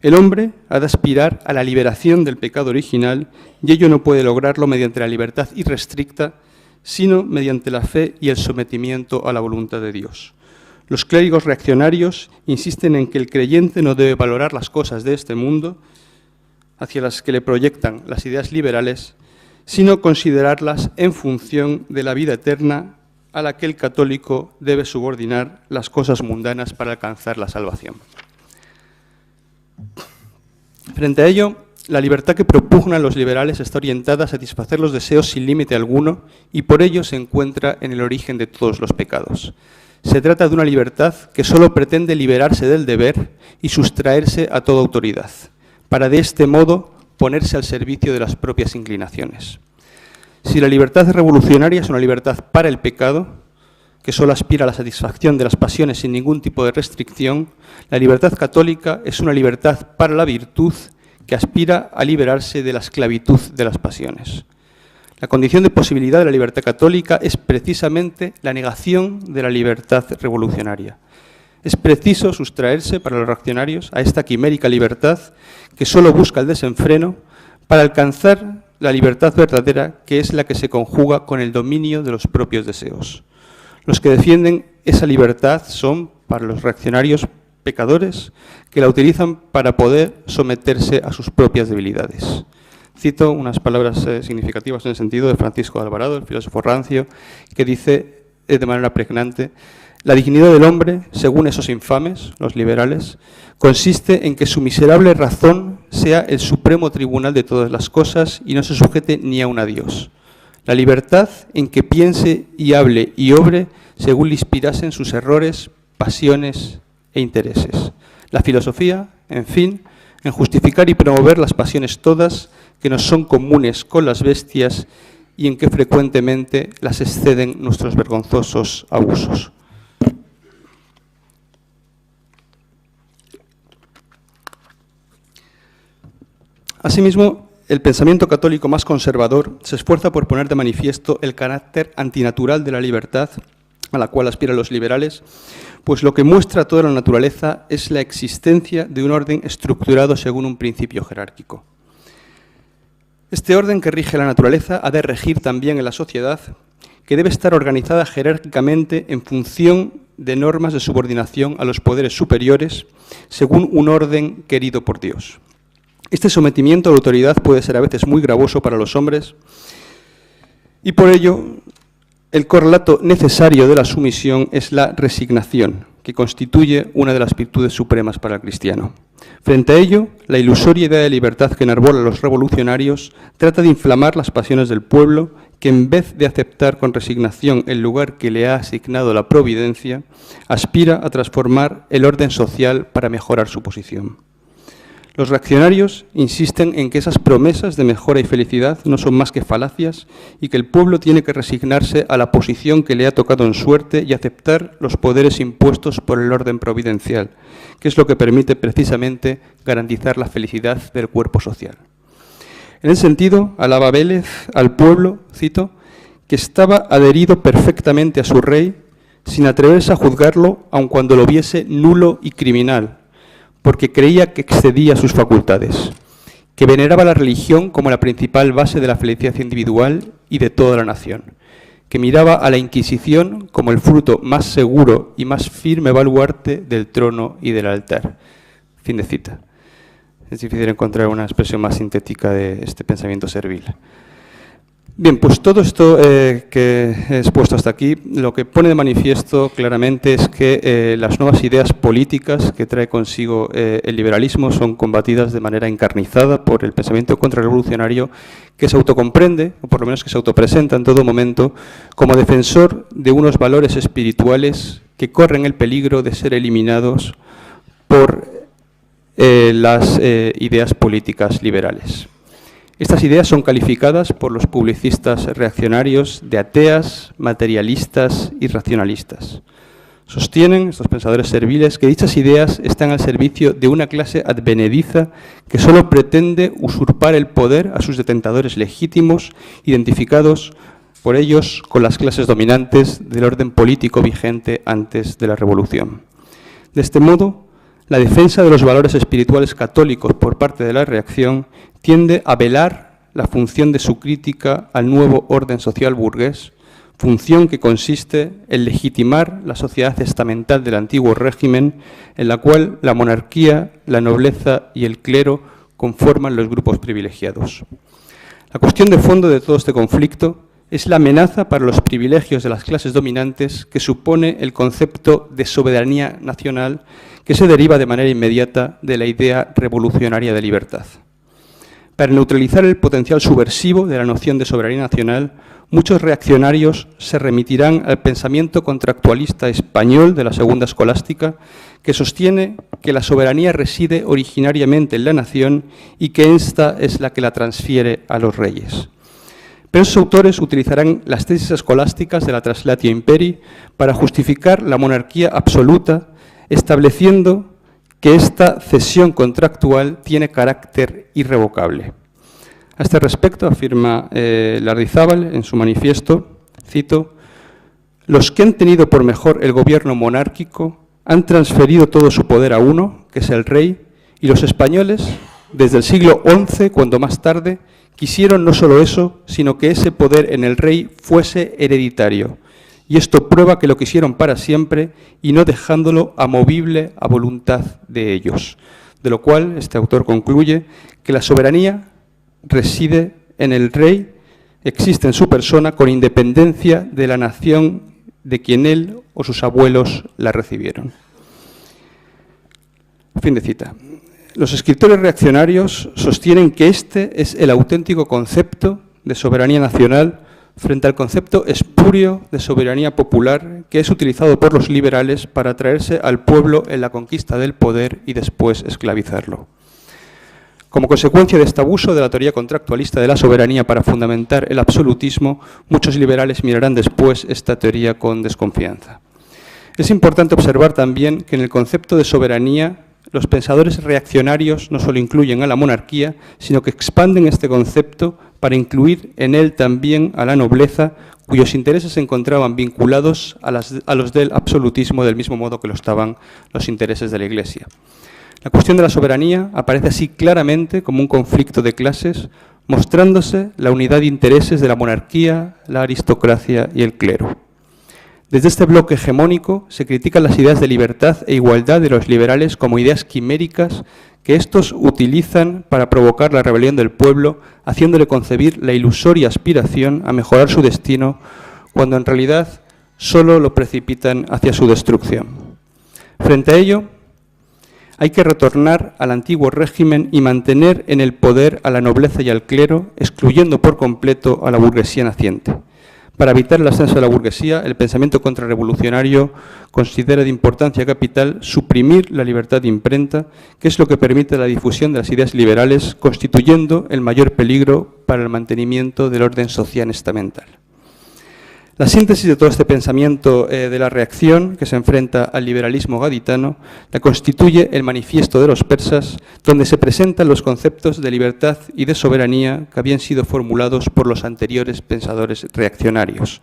El hombre ha de aspirar a la liberación del pecado original, y ello no puede lograrlo mediante la libertad irrestricta, sino mediante la fe y el sometimiento a la voluntad de Dios. Los clérigos reaccionarios insisten en que el creyente no debe valorar las cosas de este mundo hacia las que le proyectan las ideas liberales, sino considerarlas en función de la vida eterna a la que el católico debe subordinar las cosas mundanas para alcanzar la salvación. Frente a ello, la libertad que propugnan los liberales está orientada a satisfacer los deseos sin límite alguno y por ello se encuentra en el origen de todos los pecados. Se trata de una libertad que solo pretende liberarse del deber y sustraerse a toda autoridad, para de este modo ponerse al servicio de las propias inclinaciones. Si la libertad revolucionaria es una libertad para el pecado, que solo aspira a la satisfacción de las pasiones sin ningún tipo de restricción, la libertad católica es una libertad para la virtud que aspira a liberarse de la esclavitud de las pasiones. La condición de posibilidad de la libertad católica es precisamente la negación de la libertad revolucionaria. Es preciso sustraerse para los reaccionarios a esta quimérica libertad que solo busca el desenfreno para alcanzar la libertad verdadera, que es la que se conjuga con el dominio de los propios deseos. Los que defienden esa libertad son, para los reaccionarios, pecadores que la utilizan para poder someterse a sus propias debilidades. Cito unas palabras significativas en el sentido de Francisco de Alvarado, el filósofo rancio, que dice de manera pregnante: la dignidad del hombre, según esos infames, los liberales, consiste en que su miserable razón sea el supremo tribunal de todas las cosas y no se sujete ni aun a Dios. La libertad en que piense y hable y obre según le inspirasen sus errores, pasiones e intereses. La filosofía, en fin, en justificar y promover las pasiones todas que nos son comunes con las bestias y en que frecuentemente las exceden nuestros vergonzosos abusos. Asimismo, el pensamiento católico más conservador se esfuerza por poner de manifiesto el carácter antinatural de la libertad a la cual aspiran los liberales, pues lo que muestra toda la naturaleza es la existencia de un orden estructurado según un principio jerárquico. Este orden que rige la naturaleza ha de regir también en la sociedad, que debe estar organizada jerárquicamente en función de normas de subordinación a los poderes superiores, según un orden querido por Dios. Este sometimiento a la autoridad puede ser a veces muy gravoso para los hombres y por ello el correlato necesario de la sumisión es la resignación, que constituye una de las virtudes supremas para el cristiano. Frente a ello, la ilusoria idea de libertad que enarbola a los revolucionarios trata de inflamar las pasiones del pueblo, que en vez de aceptar con resignación el lugar que le ha asignado la providencia, aspira a transformar el orden social para mejorar su posición. Los reaccionarios insisten en que esas promesas de mejora y felicidad no son más que falacias y que el pueblo tiene que resignarse a la posición que le ha tocado en suerte y aceptar los poderes impuestos por el orden providencial, que es lo que permite precisamente garantizar la felicidad del cuerpo social. En ese sentido, alaba Vélez al pueblo, cito, que estaba adherido perfectamente a su rey sin atreverse a juzgarlo aun cuando lo viese nulo y criminal, porque creía que excedía sus facultades, que veneraba la religión como la principal base de la felicidad individual y de toda la nación, que miraba a la Inquisición como el fruto más seguro y más firme baluarte del trono y del altar. Fin de cita. Es difícil encontrar una expresión más sintética de este pensamiento servil. Bien, pues todo esto que he expuesto hasta aquí, lo que pone de manifiesto claramente es que las nuevas ideas políticas que trae consigo el liberalismo son combatidas de manera encarnizada por el pensamiento contrarrevolucionario, que se autocomprende, o por lo menos que se autopresenta en todo momento, como defensor de unos valores espirituales que corren el peligro de ser eliminados por las ideas políticas liberales. Estas ideas son calificadas por los publicistas reaccionarios de ateas, materialistas y racionalistas. Sostienen, estos pensadores serviles, que dichas ideas están al servicio de una clase advenediza que solo pretende usurpar el poder a sus detentadores legítimos, identificados por ellos con las clases dominantes del orden político vigente antes de la Revolución. De este modo, la defensa de los valores espirituales católicos por parte de la reacción tiende a velar la función de su crítica al nuevo orden social burgués, función que consiste en legitimar la sociedad estamental del antiguo régimen, en la cual la monarquía, la nobleza y el clero conforman los grupos privilegiados. La cuestión de fondo de todo este conflicto es la amenaza para los privilegios de las clases dominantes que supone el concepto de soberanía nacional, que se deriva de manera inmediata de la idea revolucionaria de libertad. Para neutralizar el potencial subversivo de la noción de soberanía nacional, muchos reaccionarios se remitirán al pensamiento contractualista español de la Segunda Escolástica, que sostiene que la soberanía reside originariamente en la nación y que ésta es la que la transfiere a los reyes. Pero esos autores utilizarán las tesis escolásticas de la Translatio Imperii para justificar la monarquía absoluta, estableciendo que esta cesión contractual tiene carácter irrevocable. A este respecto afirma Lardizábal en su manifiesto, cito: «Los que han tenido por mejor el gobierno monárquico han transferido todo su poder a uno, que es el rey, y los españoles, desde el siglo XI, cuando más tarde, quisieron no solo eso, sino que ese poder en el rey fuese hereditario. Y esto prueba que lo quisieron para siempre y no dejándolo amovible a voluntad de ellos». De lo cual, este autor concluye que la soberanía reside en el rey, existe en su persona con independencia de la nación de quien él o sus abuelos la recibieron. Fin de cita. Los escritores reaccionarios sostienen que este es el auténtico concepto de soberanía nacional frente al concepto espurio de soberanía popular que es utilizado por los liberales para atraerse al pueblo en la conquista del poder y después esclavizarlo. Como consecuencia de este abuso de la teoría contractualista de la soberanía para fundamentar el absolutismo, muchos liberales mirarán después esta teoría con desconfianza. Es importante observar también que en el concepto de soberanía los pensadores reaccionarios no solo incluyen a la monarquía, sino que expanden este concepto para incluir en él también a la nobleza, cuyos intereses se encontraban vinculados a los del absolutismo, del mismo modo que lo estaban los intereses de la Iglesia. La cuestión de la soberanía aparece así claramente como un conflicto de clases, mostrándose la unidad de intereses de la monarquía, la aristocracia y el clero. Desde este bloque hegemónico se critican las ideas de libertad e igualdad de los liberales como ideas quiméricas que estos utilizan para provocar la rebelión del pueblo, haciéndole concebir la ilusoria aspiración a mejorar su destino, cuando en realidad solo lo precipitan hacia su destrucción. Frente a ello, hay que retornar al antiguo régimen y mantener en el poder a la nobleza y al clero, excluyendo por completo a la burguesía naciente. Para evitar el ascenso de la burguesía, el pensamiento contrarrevolucionario considera de importancia capital suprimir la libertad de imprenta, que es lo que permite la difusión de las ideas liberales, constituyendo el mayor peligro para el mantenimiento del orden social estamental. La síntesis de todo este pensamiento de la reacción que se enfrenta al liberalismo gaditano la constituye el Manifiesto de los Persas, donde se presentan los conceptos de libertad y de soberanía que habían sido formulados por los anteriores pensadores reaccionarios.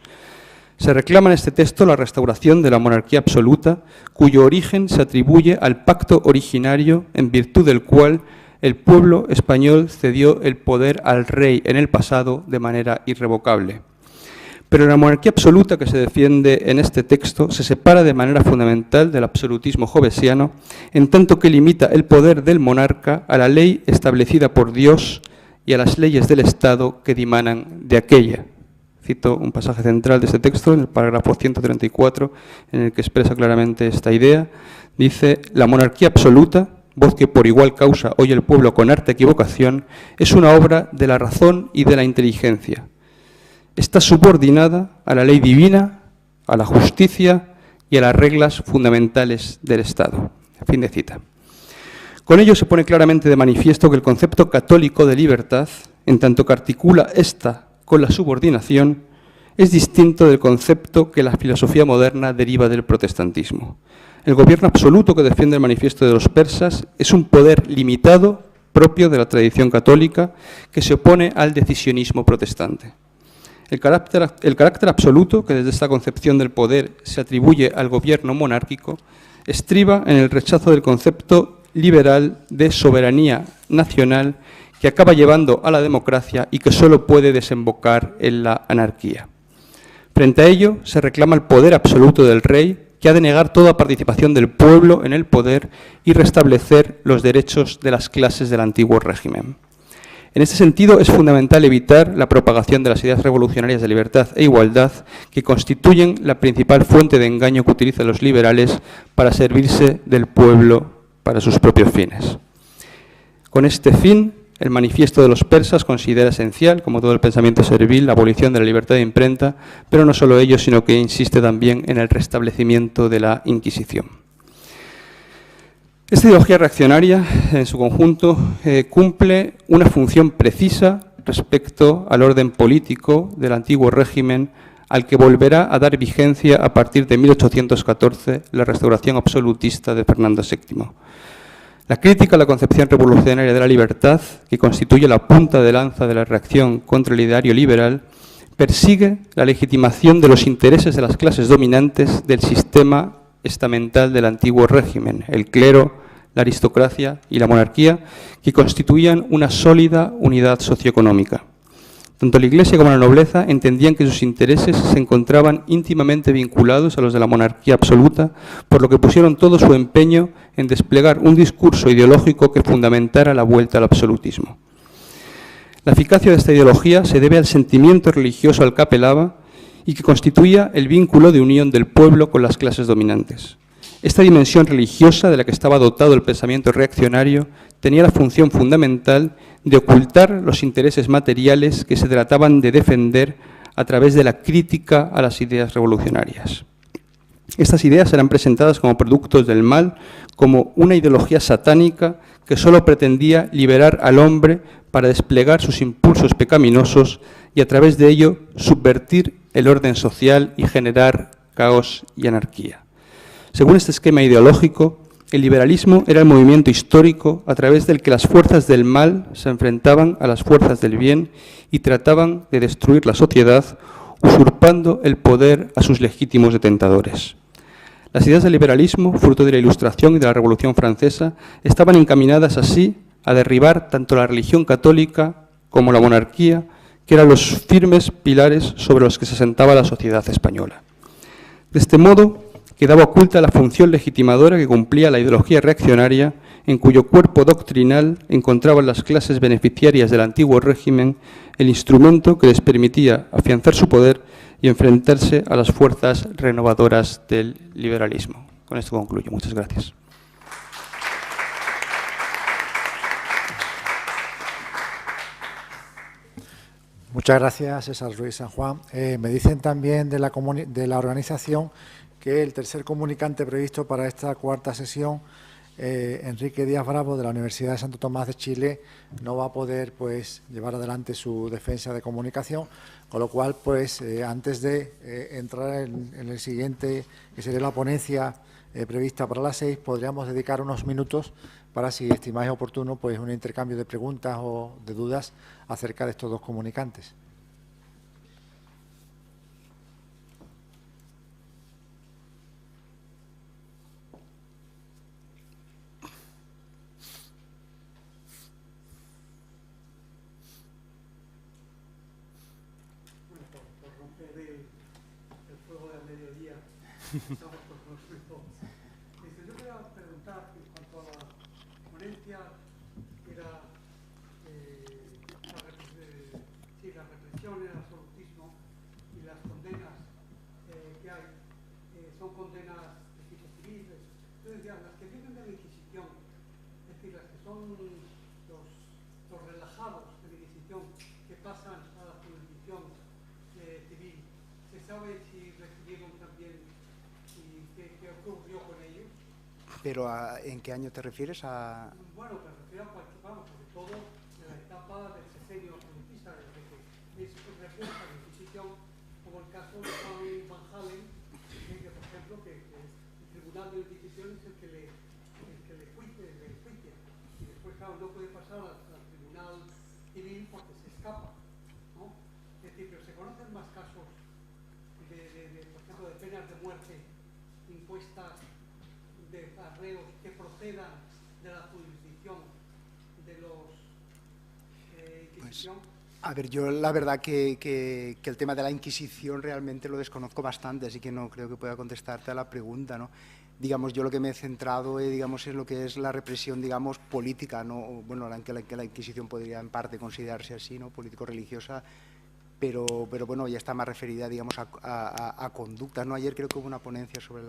Se reclama en este texto la restauración de la monarquía absoluta, cuyo origen se atribuye al pacto originario en virtud del cual el pueblo español cedió el poder al rey en el pasado de manera irrevocable. Pero la monarquía absoluta que se defiende en este texto se separa de manera fundamental del absolutismo jovesiano, en tanto que limita el poder del monarca a la ley establecida por Dios y a las leyes del Estado que dimanan de aquella. Cito un pasaje central de este texto, en el párrafo 134, en el que expresa claramente esta idea. Dice: la monarquía absoluta, voz que por igual causa oye el pueblo con harta equivocación, es una obra de la razón y de la inteligencia. Está subordinada a la ley divina, a la justicia y a las reglas fundamentales del Estado. Fin de cita. Con ello se pone claramente de manifiesto que el concepto católico de libertad, en tanto que articula esta con la subordinación, es distinto del concepto que la filosofía moderna deriva del protestantismo. El gobierno absoluto que defiende el Manifiesto de los Persas es un poder limitado propio de la tradición católica que se opone al decisionismo protestante. El carácter absoluto que desde esta concepción del poder se atribuye al gobierno monárquico estriba en el rechazo del concepto liberal de soberanía nacional que acaba llevando a la democracia y que solo puede desembocar en la anarquía. Frente a ello, se reclama el poder absoluto del rey, que ha de negar toda participación del pueblo en el poder y restablecer los derechos de las clases del antiguo régimen. En este sentido, es fundamental evitar la propagación de las ideas revolucionarias de libertad e igualdad que constituyen la principal fuente de engaño que utilizan los liberales para servirse del pueblo para sus propios fines. Con este fin, el Manifiesto de los Persas considera esencial, como todo el pensamiento servil, la abolición de la libertad de imprenta, pero no solo ello, sino que insiste también en el restablecimiento de la Inquisición. Esta ideología reaccionaria, en su conjunto, cumple una función precisa respecto al orden político del antiguo régimen, al que volverá a dar vigencia a partir de 1814 la restauración absolutista de Fernando VII. La crítica a la concepción revolucionaria de la libertad, que constituye la punta de lanza de la reacción contra el ideario liberal, persigue la legitimación de los intereses de las clases dominantes del sistema estamental del antiguo régimen, el clero, la aristocracia y la monarquía, que constituían una sólida unidad socioeconómica. Tanto la Iglesia como la nobleza entendían que sus intereses se encontraban íntimamente vinculados a los de la monarquía absoluta, por lo que pusieron todo su empeño en desplegar un discurso ideológico que fundamentara la vuelta al absolutismo. La eficacia de esta ideología se debe al sentimiento religioso al que apelaba y que constituía el vínculo de unión del pueblo con las clases dominantes. Esta dimensión religiosa de la que estaba dotado el pensamiento reaccionario tenía la función fundamental de ocultar los intereses materiales que se trataban de defender a través de la crítica a las ideas revolucionarias. Estas ideas eran presentadas como productos del mal, como una ideología satánica que solo pretendía liberar al hombre para desplegar sus impulsos pecaminosos y a través de ello subvertir el orden social y generar caos y anarquía. Según este esquema ideológico, el liberalismo era el movimiento histórico a través del que las fuerzas del mal se enfrentaban a las fuerzas del bien y trataban de destruir la sociedad, usurpando el poder a sus legítimos detentadores. Las ideas del liberalismo, fruto de la Ilustración y de la Revolución Francesa, estaban encaminadas así a derribar tanto la religión católica como la monarquía, que eran los firmes pilares sobre los que se asentaba la sociedad española. De este modo, quedaba oculta la función legitimadora que cumplía la ideología reaccionaria, en cuyo cuerpo doctrinal encontraban las clases beneficiarias del antiguo régimen el instrumento que les permitía afianzar su poder y enfrentarse a las fuerzas renovadoras del liberalismo. Con esto concluyo. Muchas gracias. Muchas gracias, César Ruiz San Juan. Me dicen también de la organización que el tercer comunicante previsto para esta cuarta sesión, Enrique Díaz Bravo, de la Universidad de Santo Tomás de Chile, no va a poder llevar adelante su defensa de comunicación, con lo cual, antes de entrar en el siguiente, que sería la ponencia prevista para las 6, podríamos dedicar unos minutos para, si estimáis oportuno, un intercambio de preguntas o de dudas acerca de estos dos comunicantes. Yo quería preguntar en cuanto a la ponencia, era la represión, el absolutismo y las condenas que hay, son condenas de tipo civil. Yo decía, las que vienen de la Inquisición, es decir, las que son los relajados de la Inquisición, que pasan a la jurisdicción civil, ¿se sabe si recibieron también y qué ocurrió con ellos? ¿Pero en qué año te refieres? Bueno, me refiero a participar, sobre todo en la etapa del sexenio absolutista, desde que es repuesta la Inquisición, como el caso de Juan Van Halen, que por ejemplo, que el Tribunal de la Inquisición es el que le juicia, y después, claro, no puede pasar al Tribunal Civil porque se escapa, ¿no? Es decir, pero se conocen más casos por ejemplo, de penas de muerte impuestas de arreos que procedan de la jurisdicción de los Inquisición. A ver, yo la verdad que el tema de la Inquisición realmente lo desconozco bastante, así que no creo que pueda contestarte a la pregunta, ¿no? Digamos, yo lo que me he centrado, digamos, en lo que es la represión, digamos, política, ¿no? Bueno, que la Inquisición podría en parte considerarse así, ¿no? Político-religiosa, pero bueno, ya está más referida, digamos, a conductas, ¿no? Ayer creo que hubo una ponencia sobre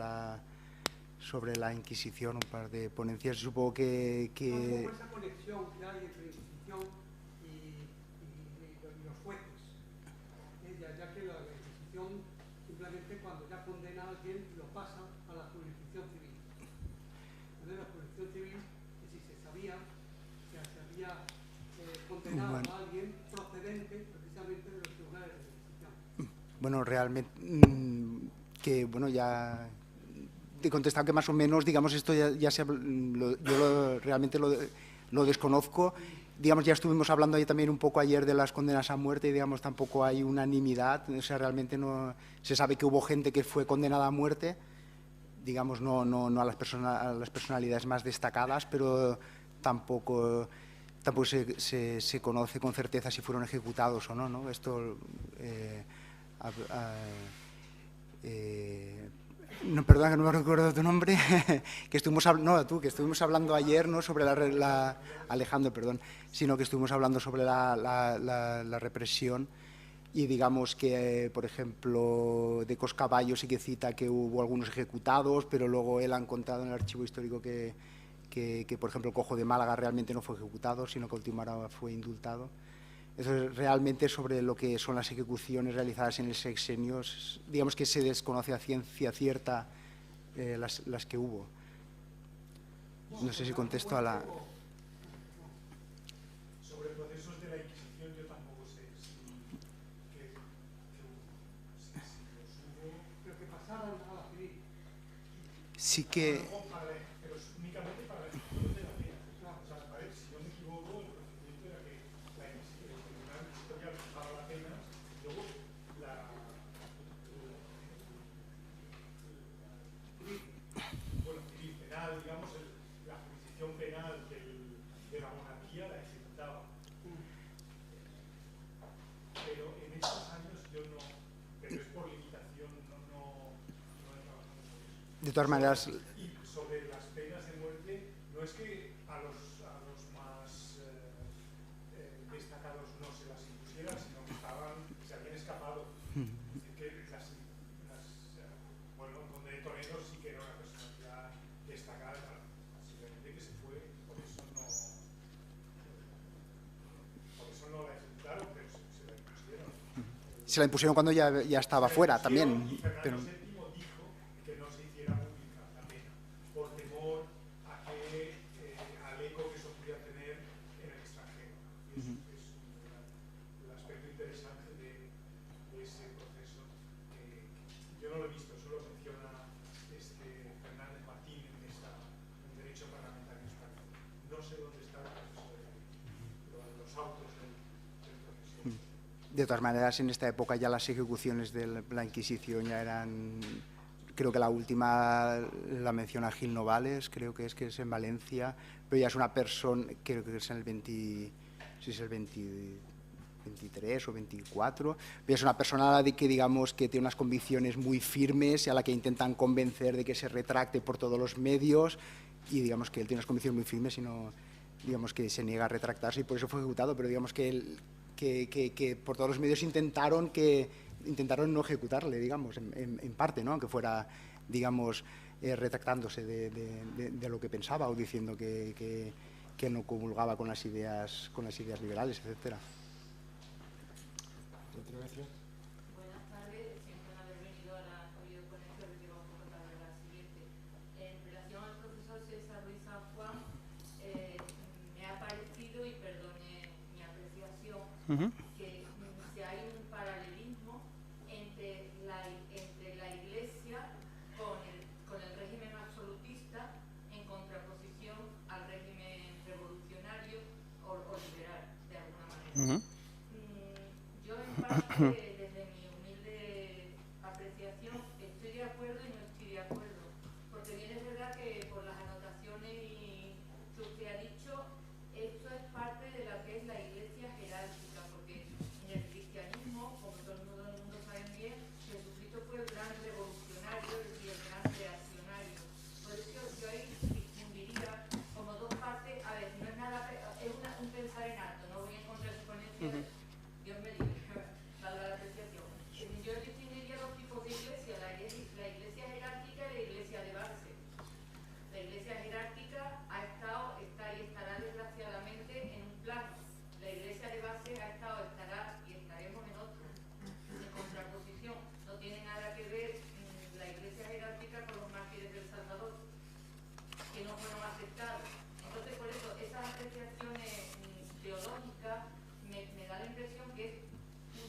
la Inquisición, un par de ponencias, supongo que... Esa conexión que hay entre la Inquisición y los jueces, ya que la Inquisición simplemente cuando ya condena a alguien lo pasa a la jurisdicción civil. Entonces la jurisdicción civil, que si se sabía que se había condenado a alguien procedente precisamente de los tribunales de la Inquisición. Bueno, realmente, que bueno, ya te he contestado que más o menos, digamos, esto realmente lo desconozco. Digamos, ya estuvimos hablando ahí también un poco ayer de las condenas a muerte y, digamos, tampoco hay unanimidad. O sea, realmente no se sabe que hubo gente que fue condenada a muerte, digamos, no a las personalidades más destacadas, pero tampoco se conoce con certeza si fueron ejecutados o no, ¿no? Esto... no, perdona que no me recuerdo tu nombre, que estuvimos hablando ayer, ¿no?, sobre Alejandro, perdón, sino que estuvimos hablando sobre la represión y digamos que, por ejemplo, de Coscaballo sí que cita que hubo algunos ejecutados, pero luego él ha encontrado en el archivo histórico que por ejemplo, el Cojo de Málaga realmente no fue ejecutado, sino que a última hora fue indultado. Entonces, realmente sobre lo que son las ejecuciones realizadas en el sexenio, digamos que se desconoce a ciencia cierta las que hubo. No sé si contesto a la... Sobre procesos de la Inquisición yo tampoco sé si los hubo. Pero que pasaran a la civil. Sí que... Pero únicamente para la ejecución de la pena. O sea, si no me equivoco, el procedimiento era que el Tribunal Inquisitorial fijaba la pena y luego civil penal, digamos, la jurisdicción penal de la monarquía la ejecutaba. Pero en estos años yo no, pero es por limitación, no he trabajado sobre eso. De todas maneras... Y sobre las penas de muerte, no es que a los más destacados no se las impusieran, sino que se habían escapado. Es decir, que bueno, donde Toledo sí que era una personalidad destacada, simplemente que se fue, por eso no la ejecutaron, pero se la impusieron. Se la impusieron cuando ya estaba fuera también. Y Fernando Pero... VII dijo que no se hiciera pública la pena, por temor al eco que eso podía tener en el extranjero. Y eso es el aspecto interesante de ese proceso. Yo no lo he visto, solo menciona Fernández Martín en Derecho Parlamentario Español. No sé dónde está el proceso de la ley, los autos del proceso. De todas maneras, en esta época ya las ejecuciones de la Inquisición ya eran... Creo que la última la menciona Gil Novales, creo que es en Valencia, pero ya es una persona, creo que es en el 23 o 24, pero es una persona que, digamos, que tiene unas convicciones muy firmes y a la que intentan convencer de que se retracte por todos los medios y digamos que él tiene unas convicciones muy firmes y no, digamos que se niega a retractarse y por eso fue ejecutado, pero digamos que por todos los medios intentaron no ejecutarle, digamos, en parte, ¿no?, aunque fuera, digamos, retractándose de lo que pensaba o diciendo que no comulgaba con las ideas liberales, etcétera. Buenas tardes, siempre haber venido a la videoconferencia, porque vamos a contar la siguiente. En relación al profesor César Ruiz San Juan, me ha parecido, y perdone mi apreciación, que si hay un paralelismo entre la Iglesia con el régimen absolutista en contraposición al régimen revolucionario o liberal, de alguna manera. Yo en parte, desde mi humilde apreciación, estoy de acuerdo y no estoy de acuerdo, porque bien es verdad que por las anotaciones que usted ha dicho, esto es parte de lo que es la Iglesia jerárquica, porque en el cristianismo, como todo el mundo sabe bien, Jesucristo fue el gran revolucionario y el gran reaccionario. Por eso yo ahí distinguiría como dos partes. A ver, no es nada, es un pensar en alto, no voy a encontrar su ponencia. Dios me libre, valga la apreciación. Yo distinguiría dos tipos de iglesia, la iglesia jerárquica y la iglesia de base. La iglesia jerárquica ha estado, está y estará desgraciadamente en un plano. La iglesia de base ha estado, estará y estaremos en otro. En contraposición, no tiene nada que ver la iglesia jerárquica con los mártires del Salvador, que no fueron aceptados. Entonces, por eso, esas apreciaciones teológicas me da la impresión que es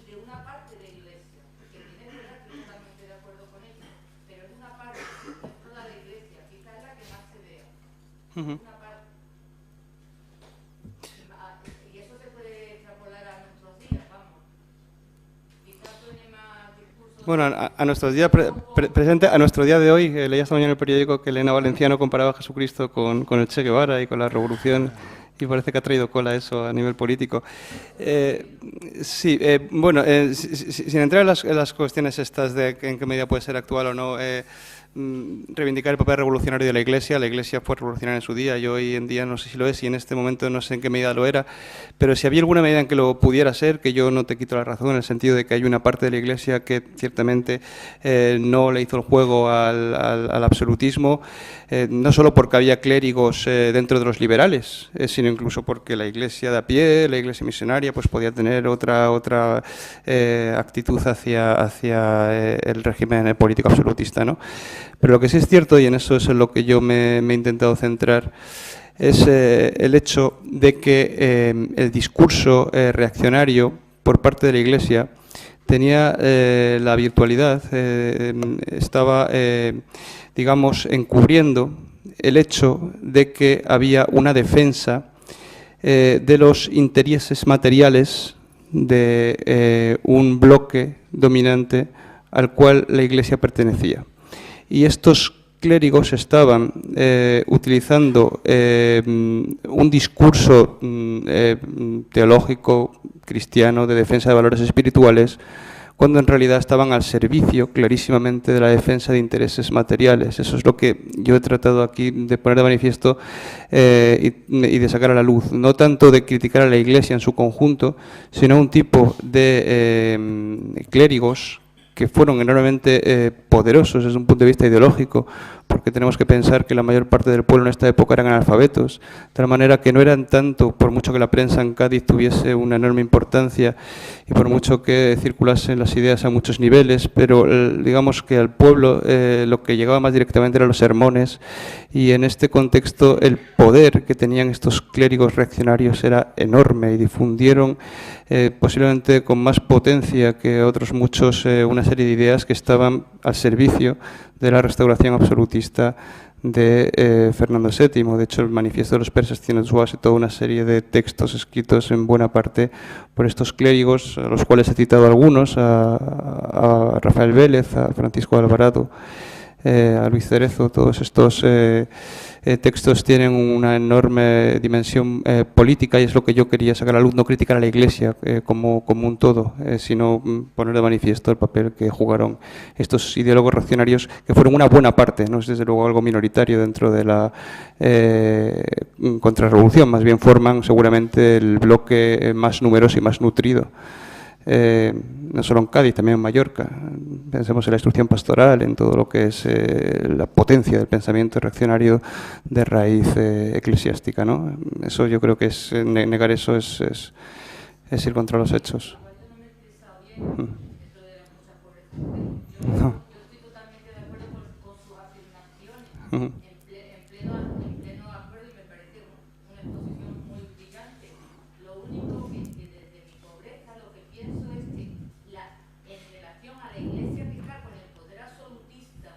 de una parte de la iglesia, que tiene verdad que estoy totalmente de acuerdo con ella, pero es una parte, por ejemplo, la de la iglesia Una parte. Y eso se puede extrapolar a nuestros días, vamos. Quizás suene más discurso... Bueno, a nuestros días presente, a nuestro día de hoy, leía esta mañana en el periódico que Elena Valenciano comparaba a Jesucristo con el Che Guevara y con la revolución, y parece que ha traído cola eso a nivel político. Sí, bueno, sin entrar en las cuestiones estas de en qué medida puede ser actual o no, reivindicar el papel revolucionario de la Iglesia. La Iglesia fue revolucionaria en su día, yo hoy en día no sé si lo es y en este momento no sé en qué medida lo era, pero si había alguna medida en que lo pudiera ser, que yo no te quito la razón, en el sentido de que hay una parte de la Iglesia que ciertamente no le hizo el juego al absolutismo, no solo porque había clérigos dentro de los liberales, sino incluso porque la Iglesia de a pie, la Iglesia misionaria, pues podía tener otra actitud hacia el régimen político absolutista, ¿no? Pero lo que sí es cierto, y en eso es en lo que yo me he intentado centrar, es el hecho de que el discurso reaccionario por parte de la Iglesia tenía la virtualidad, estaba, digamos, encubriendo el hecho de que había una defensa de los intereses materiales de un bloque dominante al cual la Iglesia pertenecía. Y estos clérigos estaban utilizando un discurso teológico cristiano de defensa de valores espirituales, cuando en realidad estaban al servicio clarísimamente de la defensa de intereses materiales. Eso es lo que yo he tratado aquí de poner de manifiesto y de sacar a la luz. No tanto de criticar a la Iglesia en su conjunto, sino a un tipo de clérigos que fueron enormemente poderosos desde un punto de vista ideológico, porque tenemos que pensar que la mayor parte del pueblo en esta época eran analfabetos, de tal manera que no eran tanto, por mucho que la prensa en Cádiz tuviese una enorme importancia y por mucho que circulasen las ideas a muchos niveles, pero digamos que al pueblo lo que llegaba más directamente eran los sermones, y en este contexto el poder que tenían estos clérigos reaccionarios era enorme y difundieron posiblemente con más potencia que otros muchos una serie de ideas que estaban al servicio de la restauración absolutista de Fernando VII. De hecho, el Manifiesto de los Persas tiene en su base toda una serie de textos escritos en buena parte por estos clérigos, a los cuales he citado algunos, a Rafael Vélez, a Francisco Alvarado, a Luis Cerezo. Todos estos textos tienen una enorme dimensión política, y es lo que yo quería sacar a la luz, no criticar a la Iglesia como un todo, sino poner de manifiesto el papel que jugaron estos ideólogos reaccionarios, que fueron una buena parte, no es desde luego algo minoritario dentro de la contrarrevolución, más bien forman seguramente el bloque más numeroso y más nutrido. No solo en Cádiz, también en Mallorca. Pensemos en la instrucción pastoral, en todo lo que es la potencia del pensamiento reaccionario de raíz eclesiástica, ¿no? Eso yo creo que es negar eso es ir contra los hechos. No. Yo estoy totalmente de acuerdo con sus afirmaciones, en pleno acuerdo, y me parece una exposición muy brillante. Lo único que desde mi pobreza lo que pienso es que en relación a la Iglesia que está con el poder absolutista,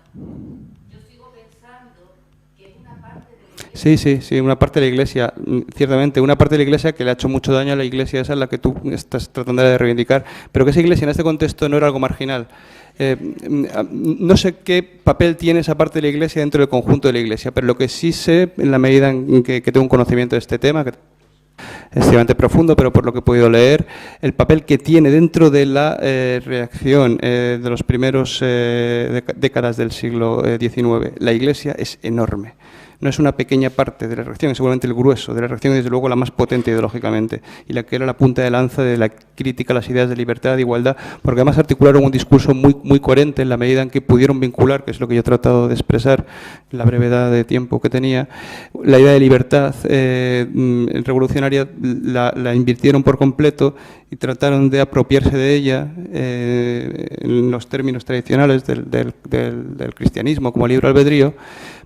yo sigo pensando que una parte de la Iglesia... Sí, una parte de la Iglesia, ciertamente, una parte de la Iglesia que le ha hecho mucho daño a la Iglesia, esa es la que tú estás tratando de reivindicar, pero que esa Iglesia en este contexto no era algo marginal. No sé qué papel tiene esa parte de la Iglesia dentro del conjunto de la Iglesia, pero lo que sí sé, en la medida en que tengo un conocimiento de este tema, que es extremadamente profundo, pero por lo que he podido leer, el papel que tiene dentro de la reacción de los primeros décadas del siglo XIX, la Iglesia es enorme. No es una pequeña parte de la reacción, es seguramente el grueso de la reacción y desde luego la más potente ideológicamente, y la que era la punta de lanza de la crítica a las ideas de libertad, de igualdad, porque además articularon un discurso muy coherente en la medida en que pudieron vincular, que es lo que yo he tratado de expresar en la brevedad de tiempo que tenía, la idea de libertad revolucionaria la invirtieron por completo y trataron de apropiarse de ella en los términos tradicionales del cristianismo como libre albedrío,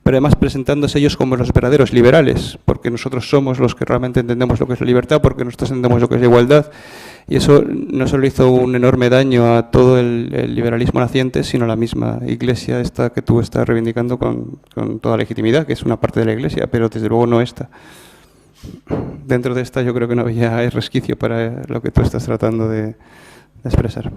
pero además presentándose ellos como los verdaderos liberales, porque nosotros somos los que realmente entendemos lo que es la libertad, porque nosotros entendemos lo que es la igualdad, Y eso no solo hizo un enorme daño a todo el liberalismo naciente, sino a la misma Iglesia esta que tú estás reivindicando con toda legitimidad, que es una parte de la Iglesia, pero desde luego no esta. Dentro de esta yo creo que no había resquicio para lo que tú estás tratando de expresar.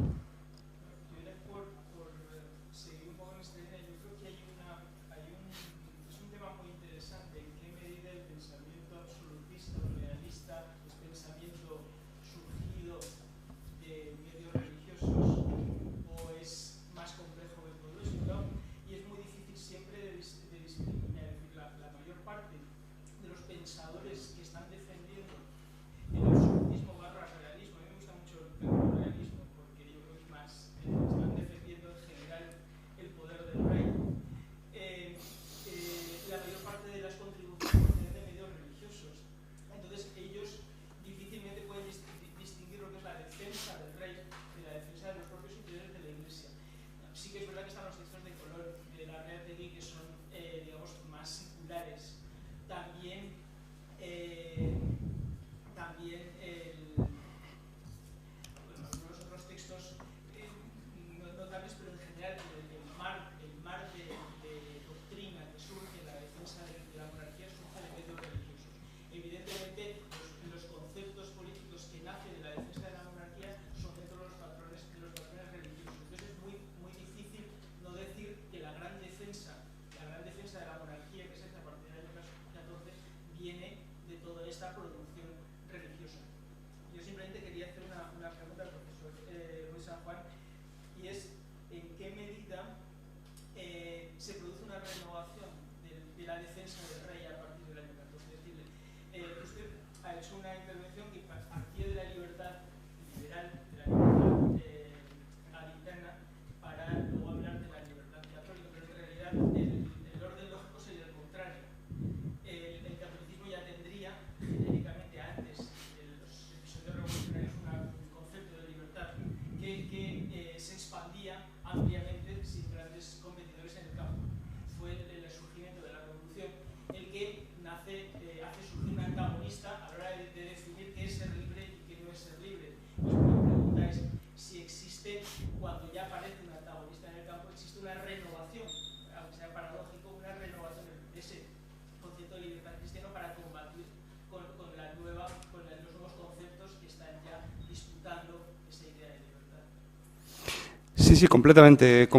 Sí, completamente.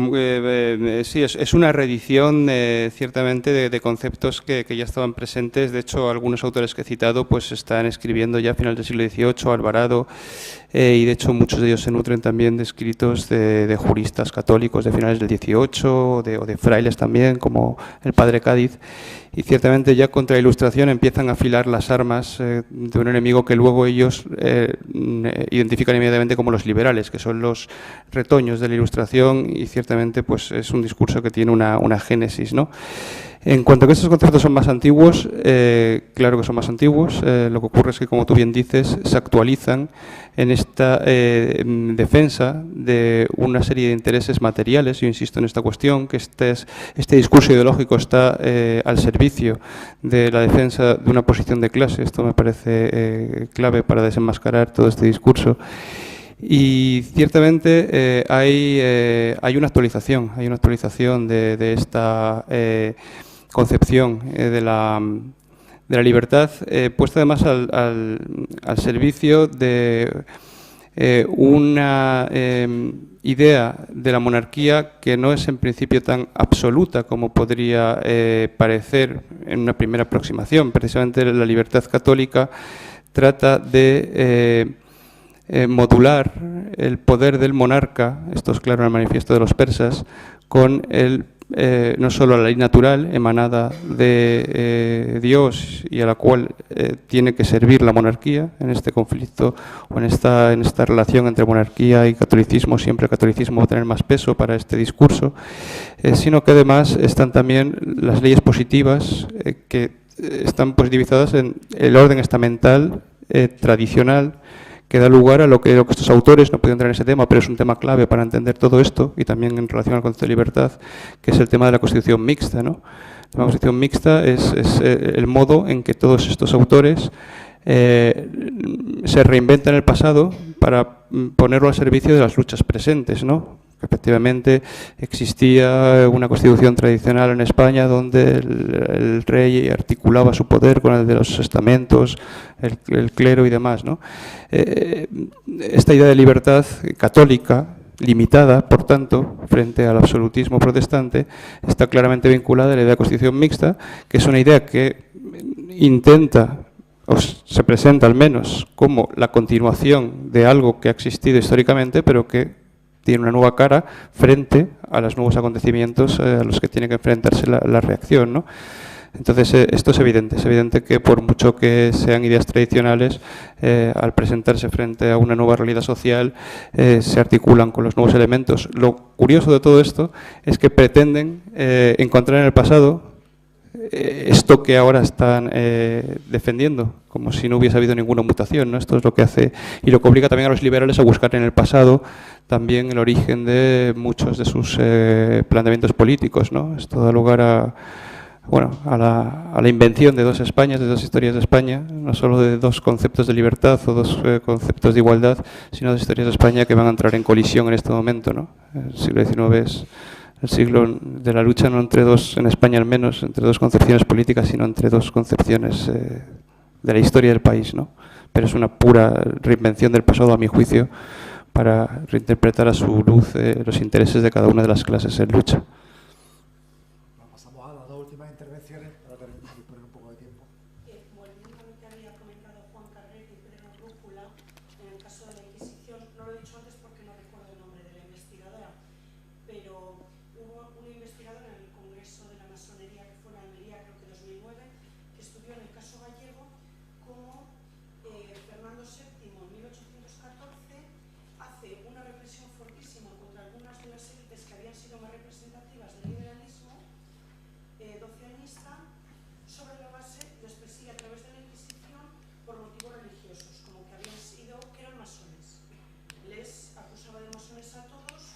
Sí, es una reedición ciertamente de conceptos que ya estaban presentes. De hecho, algunos autores que he citado pues están escribiendo ya a finales del siglo XVIII, Alvarado, y de hecho muchos de ellos se nutren también de escritos de juristas católicos de finales del XVIII o de frailes también, como el padre Cádiz. Y ciertamente ya contra la Ilustración empiezan a afilar las armas de un enemigo que luego ellos identifican inmediatamente como los liberales, que son los retoños de la Ilustración, y ciertamente pues es un discurso que tiene una génesis, ¿no? En cuanto a que estos conceptos son más antiguos, claro que son más antiguos, lo que ocurre es que, como tú bien dices, se actualizan en esta defensa de una serie de intereses materiales. Yo insisto en esta cuestión, que este discurso ideológico está al servicio de la defensa de una posición de clase. Esto me parece clave para desenmascarar todo este discurso. Y ciertamente hay una actualización de esta concepción de la libertad, puesta además al servicio de una idea de la monarquía que no es en principio tan absoluta como podría parecer en una primera aproximación. Precisamente la libertad católica trata de modular el poder del monarca, esto es claro en el manifiesto de los persas, con no solo la ley natural emanada de Dios y a la cual tiene que servir la monarquía en este conflicto o en esta relación entre monarquía y catolicismo. Siempre el catolicismo va a tener más peso para este discurso, sino que además están también las leyes positivas que están positivizadas en el orden estamental tradicional, que da lugar a lo que estos autores, no puedo entrar en ese tema, pero es un tema clave para entender todo esto, y también en relación al concepto de libertad, que es el tema de la Constitución mixta, ¿no? La Constitución mixta es el modo en que todos estos autores se reinventa en el pasado para ponerlo al servicio de las luchas presentes, ¿no? Efectivamente, existía una constitución tradicional en España donde el rey articulaba su poder con el de los estamentos, el clero y demás, ¿no? Esta idea de libertad católica, limitada, por tanto, frente al absolutismo protestante, está claramente vinculada a la idea de constitución mixta, que es una idea que intenta, o se presenta al menos, como la continuación de algo que ha existido históricamente, pero que tiene una nueva cara frente a los nuevos acontecimientos a los que tiene que enfrentarse la reacción, ¿no? Entonces, esto es evidente que por mucho que sean ideas tradicionales, al presentarse frente a una nueva realidad social, se articulan con los nuevos elementos. Lo curioso de todo esto es que pretenden encontrar en el pasado esto que ahora están defendiendo, como si no hubiese habido ninguna mutación, ¿no? Esto es lo que hace y lo que obliga también a los liberales a buscar en el pasado también el origen de muchos de sus planteamientos políticos, ¿no? Esto da lugar a, bueno, a la invención de dos Españas, de dos historias de España, no solo de dos conceptos de libertad o dos conceptos de igualdad, sino dos historias de España que van a entrar en colisión en este momento, ¿no? El siglo XIX es el siglo de la lucha no entre dos, en España al menos, entre dos concepciones políticas, sino entre dos concepciones de la historia del país, ¿no? Pero es una pura reinvención del pasado, a mi juicio, para reinterpretar a su luz los intereses de cada una de las clases en lucha. Pasamos a las dos últimas intervenciones para disponer un poco de tiempo. Volviendo a lo que había comentado Juan Carrete y Pedro Rúcula, en el caso de la Inquisición, no lo he dicho antes porque no recuerdo el nombre de la investigadora, pero hubo una investigadora en el Congreso de la Masonería que fue en Almería, creo que 2009, que estudió en el caso gallego cómo Fernando VII en 1814 hace una represión fortísima contra algunas de las élites que habían sido más representativas del liberalismo doceañista, sobre la base les persigue a través de la Inquisición por motivos religiosos, como que habían sido, que eran masones. Les acusaba de masones a todos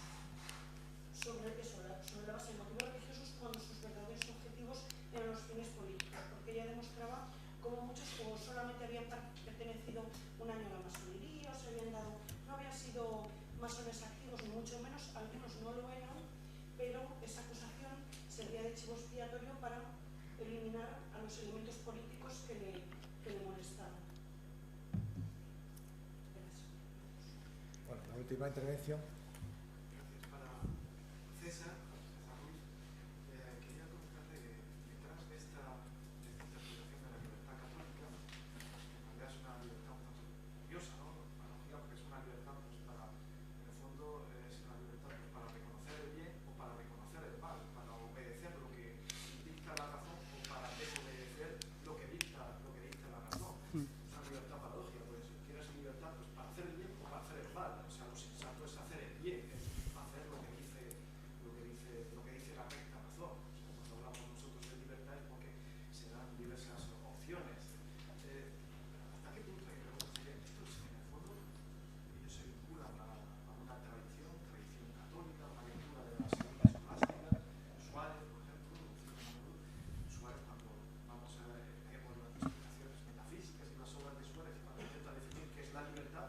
sobre eso, sobre la base de motivos religiosos, cuando sus verdaderos objetivos eran los fines políticos, porque ella demostraba como muchos como solamente habían pertenecido un año a la masonería, o se habían dado, no habían sido masones activos, ni mucho menos, al menos no lo eran, pero esa acusación servía de chivo expiatorio para eliminar a los elementos políticos que le molestaban. Gracias. Bueno, la última intervención. Gracias. Para César Ruiz, quería comentarle que detrás de esta interpretación de la libertad católica, en realidad es una libertad un tanto curiosa, ¿no? Paradójica, porque es una libertad, pues, para, en el fondo, es una libertad pues, para reconocer el bien o para reconocer el mal, para obedecer lo que dicta la razón o para desobedecer lo que dicta la razón. Es una libertad paradójica, pues quieres libertad pues, para hacer el bien o para hacer el mal. O sea, lo sensato es hacer el bien, es hacer lo que dice la recta razón. O sea, cuando hablamos nosotros de libertad es porque se dan diversas opciones. ¿Hasta qué punto hay preguntas? Estos, en el fondo, ellos se vinculan a una tradición católica, una lectura de las élites escolásticas. Suárez, por ejemplo, Suárez, cuando vamos a ver las explicaciones metafísicas y las obras de Suárez, cuando intenta definir qué es la libertad,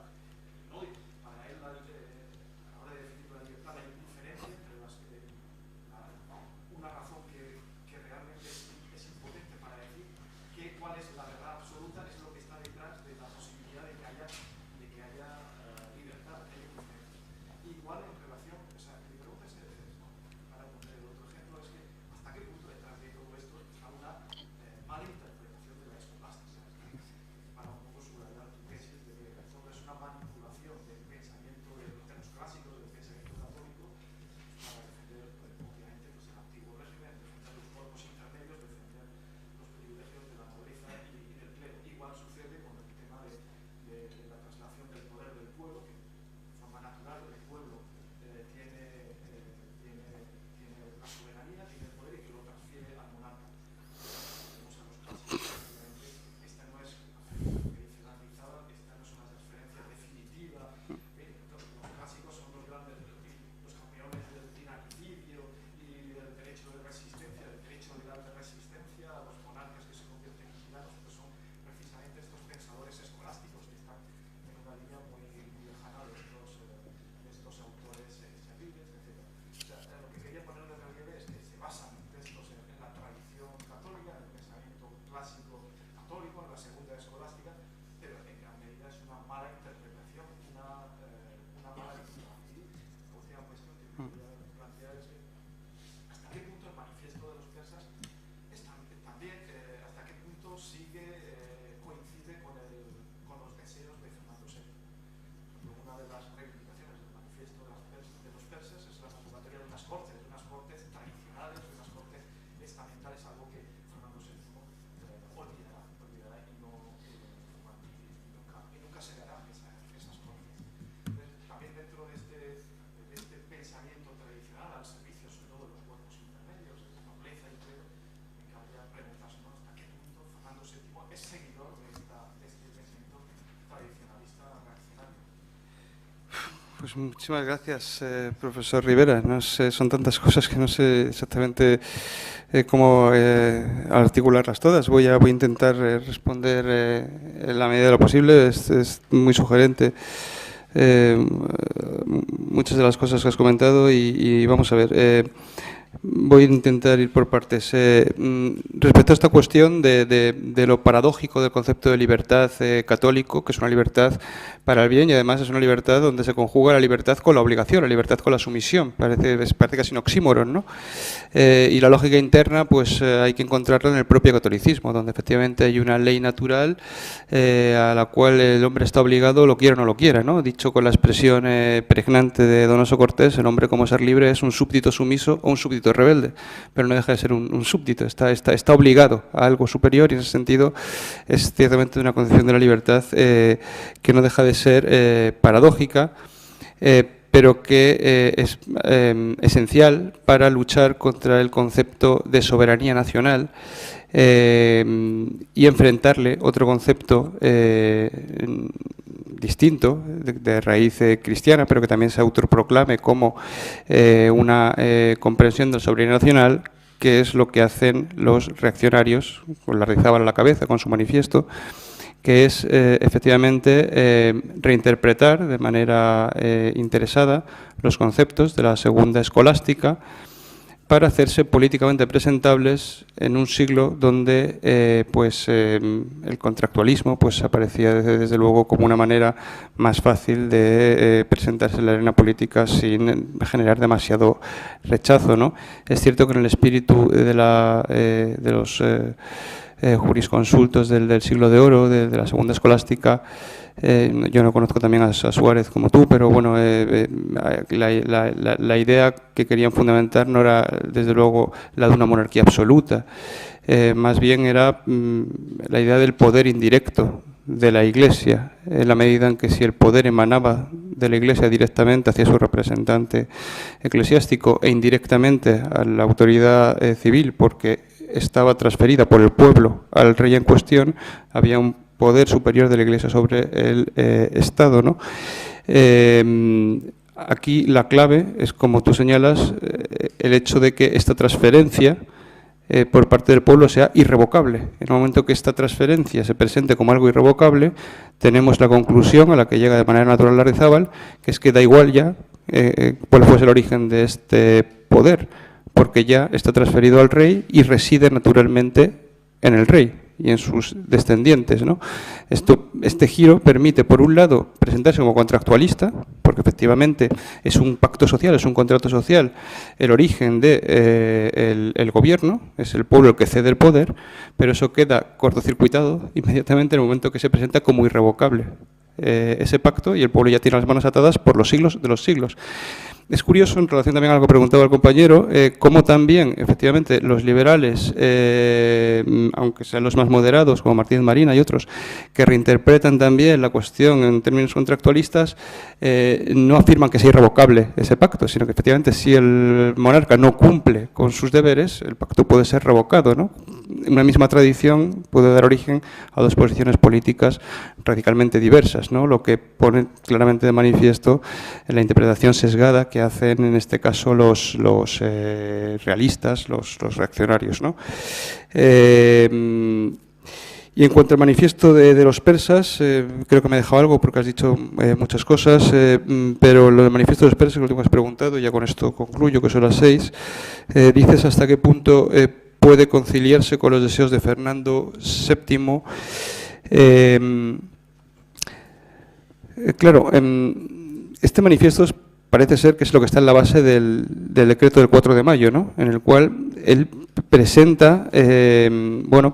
no, para él, a la hora de definir la libertad, hay una diferencia entre una razón que realmente es impotente para decir cuál es la verdad absoluta, es lo que está detrás de la posibilidad de que haya libertad. Hay una diferencia. Igual en relación, o sea, mi pregunta es, para poner el otro ejemplo, es que hasta qué punto detrás de todo esto está una mala interpretación de la escolástica, para un poco subrayar tu tesis de que en el fondo es una manipulación del pensamiento de los clásicos, del pensamiento católico, para defender, pues, obviamente, pues, el antiguo régimen, defender los cuerpos intermedios, defender los privilegios de la nobleza y del clero. Igual sucede con el tema de la traslación del poder del pueblo, que de forma natural el pueblo Pues muchísimas gracias, profesor Rivera. No sé, son tantas cosas que no sé exactamente cómo articularlas todas. Voy a intentar responder en la medida de lo posible. Es muy sugerente muchas de las cosas que has comentado y vamos a ver. Voy a intentar ir por partes. Respecto a esta cuestión de lo paradójico del concepto de libertad católico, que es una libertad para el bien y además es una libertad donde se conjuga la libertad con la obligación, la libertad con la sumisión. Parece casi un oxímoron, ¿no? Y la lógica interna, pues hay que encontrarla en el propio catolicismo, donde efectivamente hay una ley natural a la cual el hombre está obligado, lo quiera o no lo quiera, ¿no? Dicho con la expresión pregnante de Donoso Cortés, el hombre como ser libre es un súbdito sumiso o un súbdito rebelde, pero no deja de ser un súbdito, está obligado a algo superior y en ese sentido es ciertamente una concepción de la libertad que no deja de ser paradójica, pero que es esencial para luchar contra el concepto de soberanía nacional y enfrentarle otro concepto distinto, de raíz cristiana, pero que también se autoproclame como una comprensión de la soberanía nacional, que es lo que hacen los reaccionarios, con Lardizábal a la cabeza, con su manifiesto, que es efectivamente reinterpretar de manera interesada los conceptos de la segunda escolástica para hacerse políticamente presentables en un siglo donde el contractualismo pues aparecía desde luego como una manera más fácil de presentarse en la arena política sin generar demasiado rechazo, ¿no? Es cierto que en el espíritu de los jurisconsultos del siglo de oro, de la segunda escolástica, yo no conozco también a Suárez como tú, pero bueno, la idea que querían fundamentar no era desde luego la de una monarquía absoluta, más bien era la idea del poder indirecto de la Iglesia, en la medida en que si el poder emanaba de la Iglesia directamente hacia su representante eclesiástico e indirectamente a la autoridad civil, porque estaba transferida por el pueblo al rey en cuestión, había un poder superior de la Iglesia sobre el Estado, ¿no? Aquí la clave es, como tú señalas, el hecho de que esta transferencia por parte del pueblo sea irrevocable. En el momento que esta transferencia se presente como algo irrevocable, tenemos la conclusión a la que llega de manera natural Lardizábal, que es que da igual ya cuál fuese el origen de este poder, porque ya está transferido al rey y reside naturalmente en el rey y en sus descendientes, ¿no? Este giro permite, por un lado, presentarse como contractualista, porque efectivamente es un pacto social, es un contrato social, el origen del gobierno, es el pueblo el que cede el poder, pero eso queda cortocircuitado inmediatamente en el momento que se presenta como irrevocable ese pacto y el pueblo ya tiene las manos atadas por los siglos de los siglos. Es curioso, en relación también a lo que preguntaba el compañero, cómo también, efectivamente, los liberales, aunque sean los más moderados, como Martínez Marina y otros, que reinterpretan también la cuestión en términos contractualistas, no afirman que sea irrevocable ese pacto, sino que efectivamente si el monarca no cumple con sus deberes, el pacto puede ser revocado, ¿no? Una misma tradición puede dar origen a dos posiciones políticas radicalmente diversas, ¿no? Lo que pone claramente de manifiesto en la interpretación sesgada que hacen en este caso los realistas, los reaccionarios, ¿no? Y en cuanto al manifiesto de los persas, creo que me he dejado algo porque has dicho muchas cosas, pero lo del manifiesto de los persas, lo último que has preguntado, y ya con esto concluyo, que son las 6, dices hasta qué punto puede conciliarse con los deseos de Fernando VII. Claro, este manifiesto parece ser que es lo que está en la base del decreto del 4 de mayo, ¿no? En el cual él presenta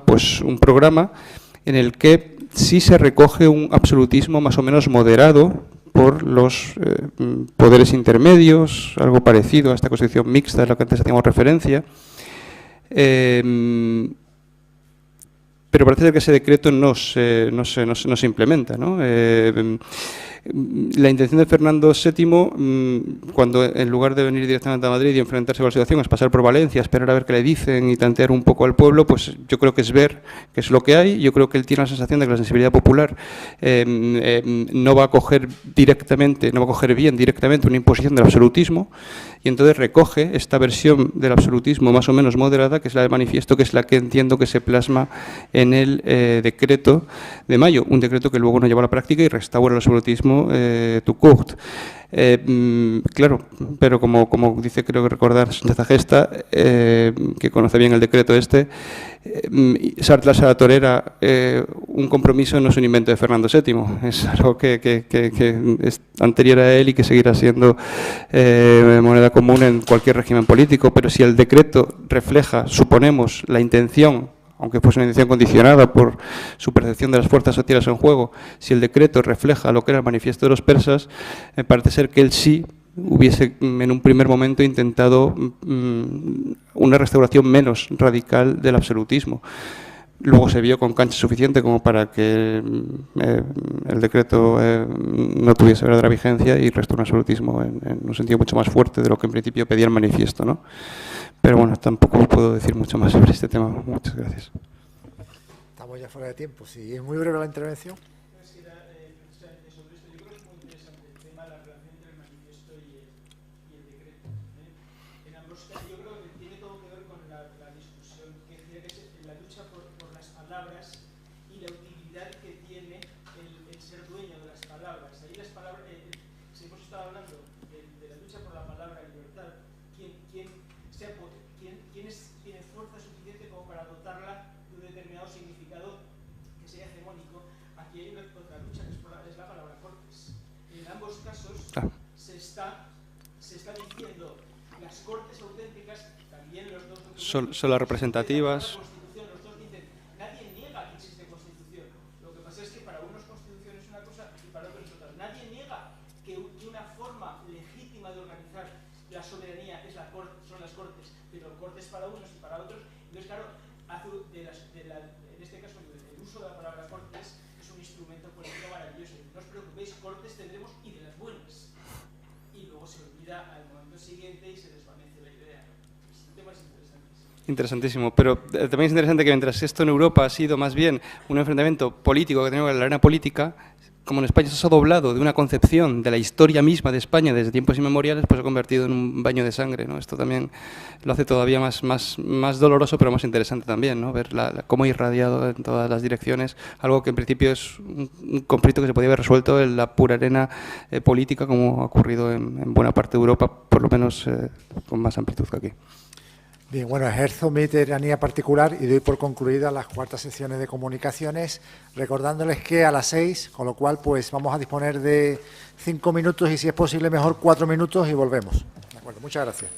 pues un programa en el que sí se recoge un absolutismo más o menos moderado por los poderes intermedios, algo parecido a esta constitución mixta a la que antes hacíamos referencia. Pero parece ser que ese decreto no se implementa, ¿no? La intención de Fernando VII, cuando en lugar de venir directamente a Madrid y enfrentarse con la situación, es pasar por Valencia, esperar a ver qué le dicen y tantear un poco al pueblo, pues yo creo que es ver qué es lo que hay. Yo creo que él tiene la sensación de que la sensibilidad popular no va a coger directamente, no va a coger bien directamente una imposición del absolutismo, y entonces recoge esta versión del absolutismo más o menos moderada, que es la del manifiesto, que es la que entiendo que se plasma en el decreto de mayo, un decreto que luego no lleva a la práctica y restaura el absolutismo tout court. Claro, pero como dice, creo que recordar Sánchez Gesta, que conoce bien el decreto Sartlas a la torera, un compromiso no es un invento de Fernando VII, es algo que es anterior a él y que seguirá siendo moneda común en cualquier régimen político. Pero si el decreto refleja, suponemos, la intención, aunque fuese una intención condicionada por su percepción de las fuerzas sociales en juego, si el decreto refleja lo que era el manifiesto de los persas, parece ser que él sí hubiese en un primer momento intentado una restauración menos radical del absolutismo. Luego se vio con cancha suficiente como para que el decreto no tuviese verdadera vigencia y restó un absolutismo en un sentido mucho más fuerte de lo que en principio pedía el manifiesto, ¿no? Pero bueno, tampoco puedo decir mucho más sobre este tema. Muchas gracias. Estamos ya fuera de tiempo. Si es muy breve la intervención. Son las representativas. Los dos dicen, nadie niega que existe constitución. Lo que pasa es que para unos constitución es una cosa y para otros es otra. Nadie niega que una forma legítima de organizar la soberanía es son las cortes, pero cortes para unos y para otros. Entonces, claro, en este caso el uso de la palabra cortes es un instrumento político maravilloso. No os preocupéis, cortes tendremos y de las buenas. Y luego se olvida al momento siguiente y se desvanece la idea. Es un tema Interesantísimo, pero también es interesante que mientras esto en Europa ha sido más bien un enfrentamiento político que tenemos en la arena política, como en España se ha doblado de una concepción de la historia misma de España desde tiempos inmemoriales, pues se ha convertido en un baño de sangre, ¿no? Esto también lo hace todavía más doloroso, pero más interesante también, ¿no? Ver cómo ha irradiado en todas las direcciones algo que en principio es un conflicto que se podía haber resuelto en la pura arena política, como ha ocurrido en buena parte de Europa, por lo menos con más amplitud que aquí. Bien, bueno, ejerzo mi tiranía particular y doy por concluidas las cuartas sesiones de comunicaciones, recordándoles que a las 6, con lo cual pues vamos a disponer de 5 minutos y si es posible mejor 4 minutos y volvemos. De acuerdo, muchas gracias.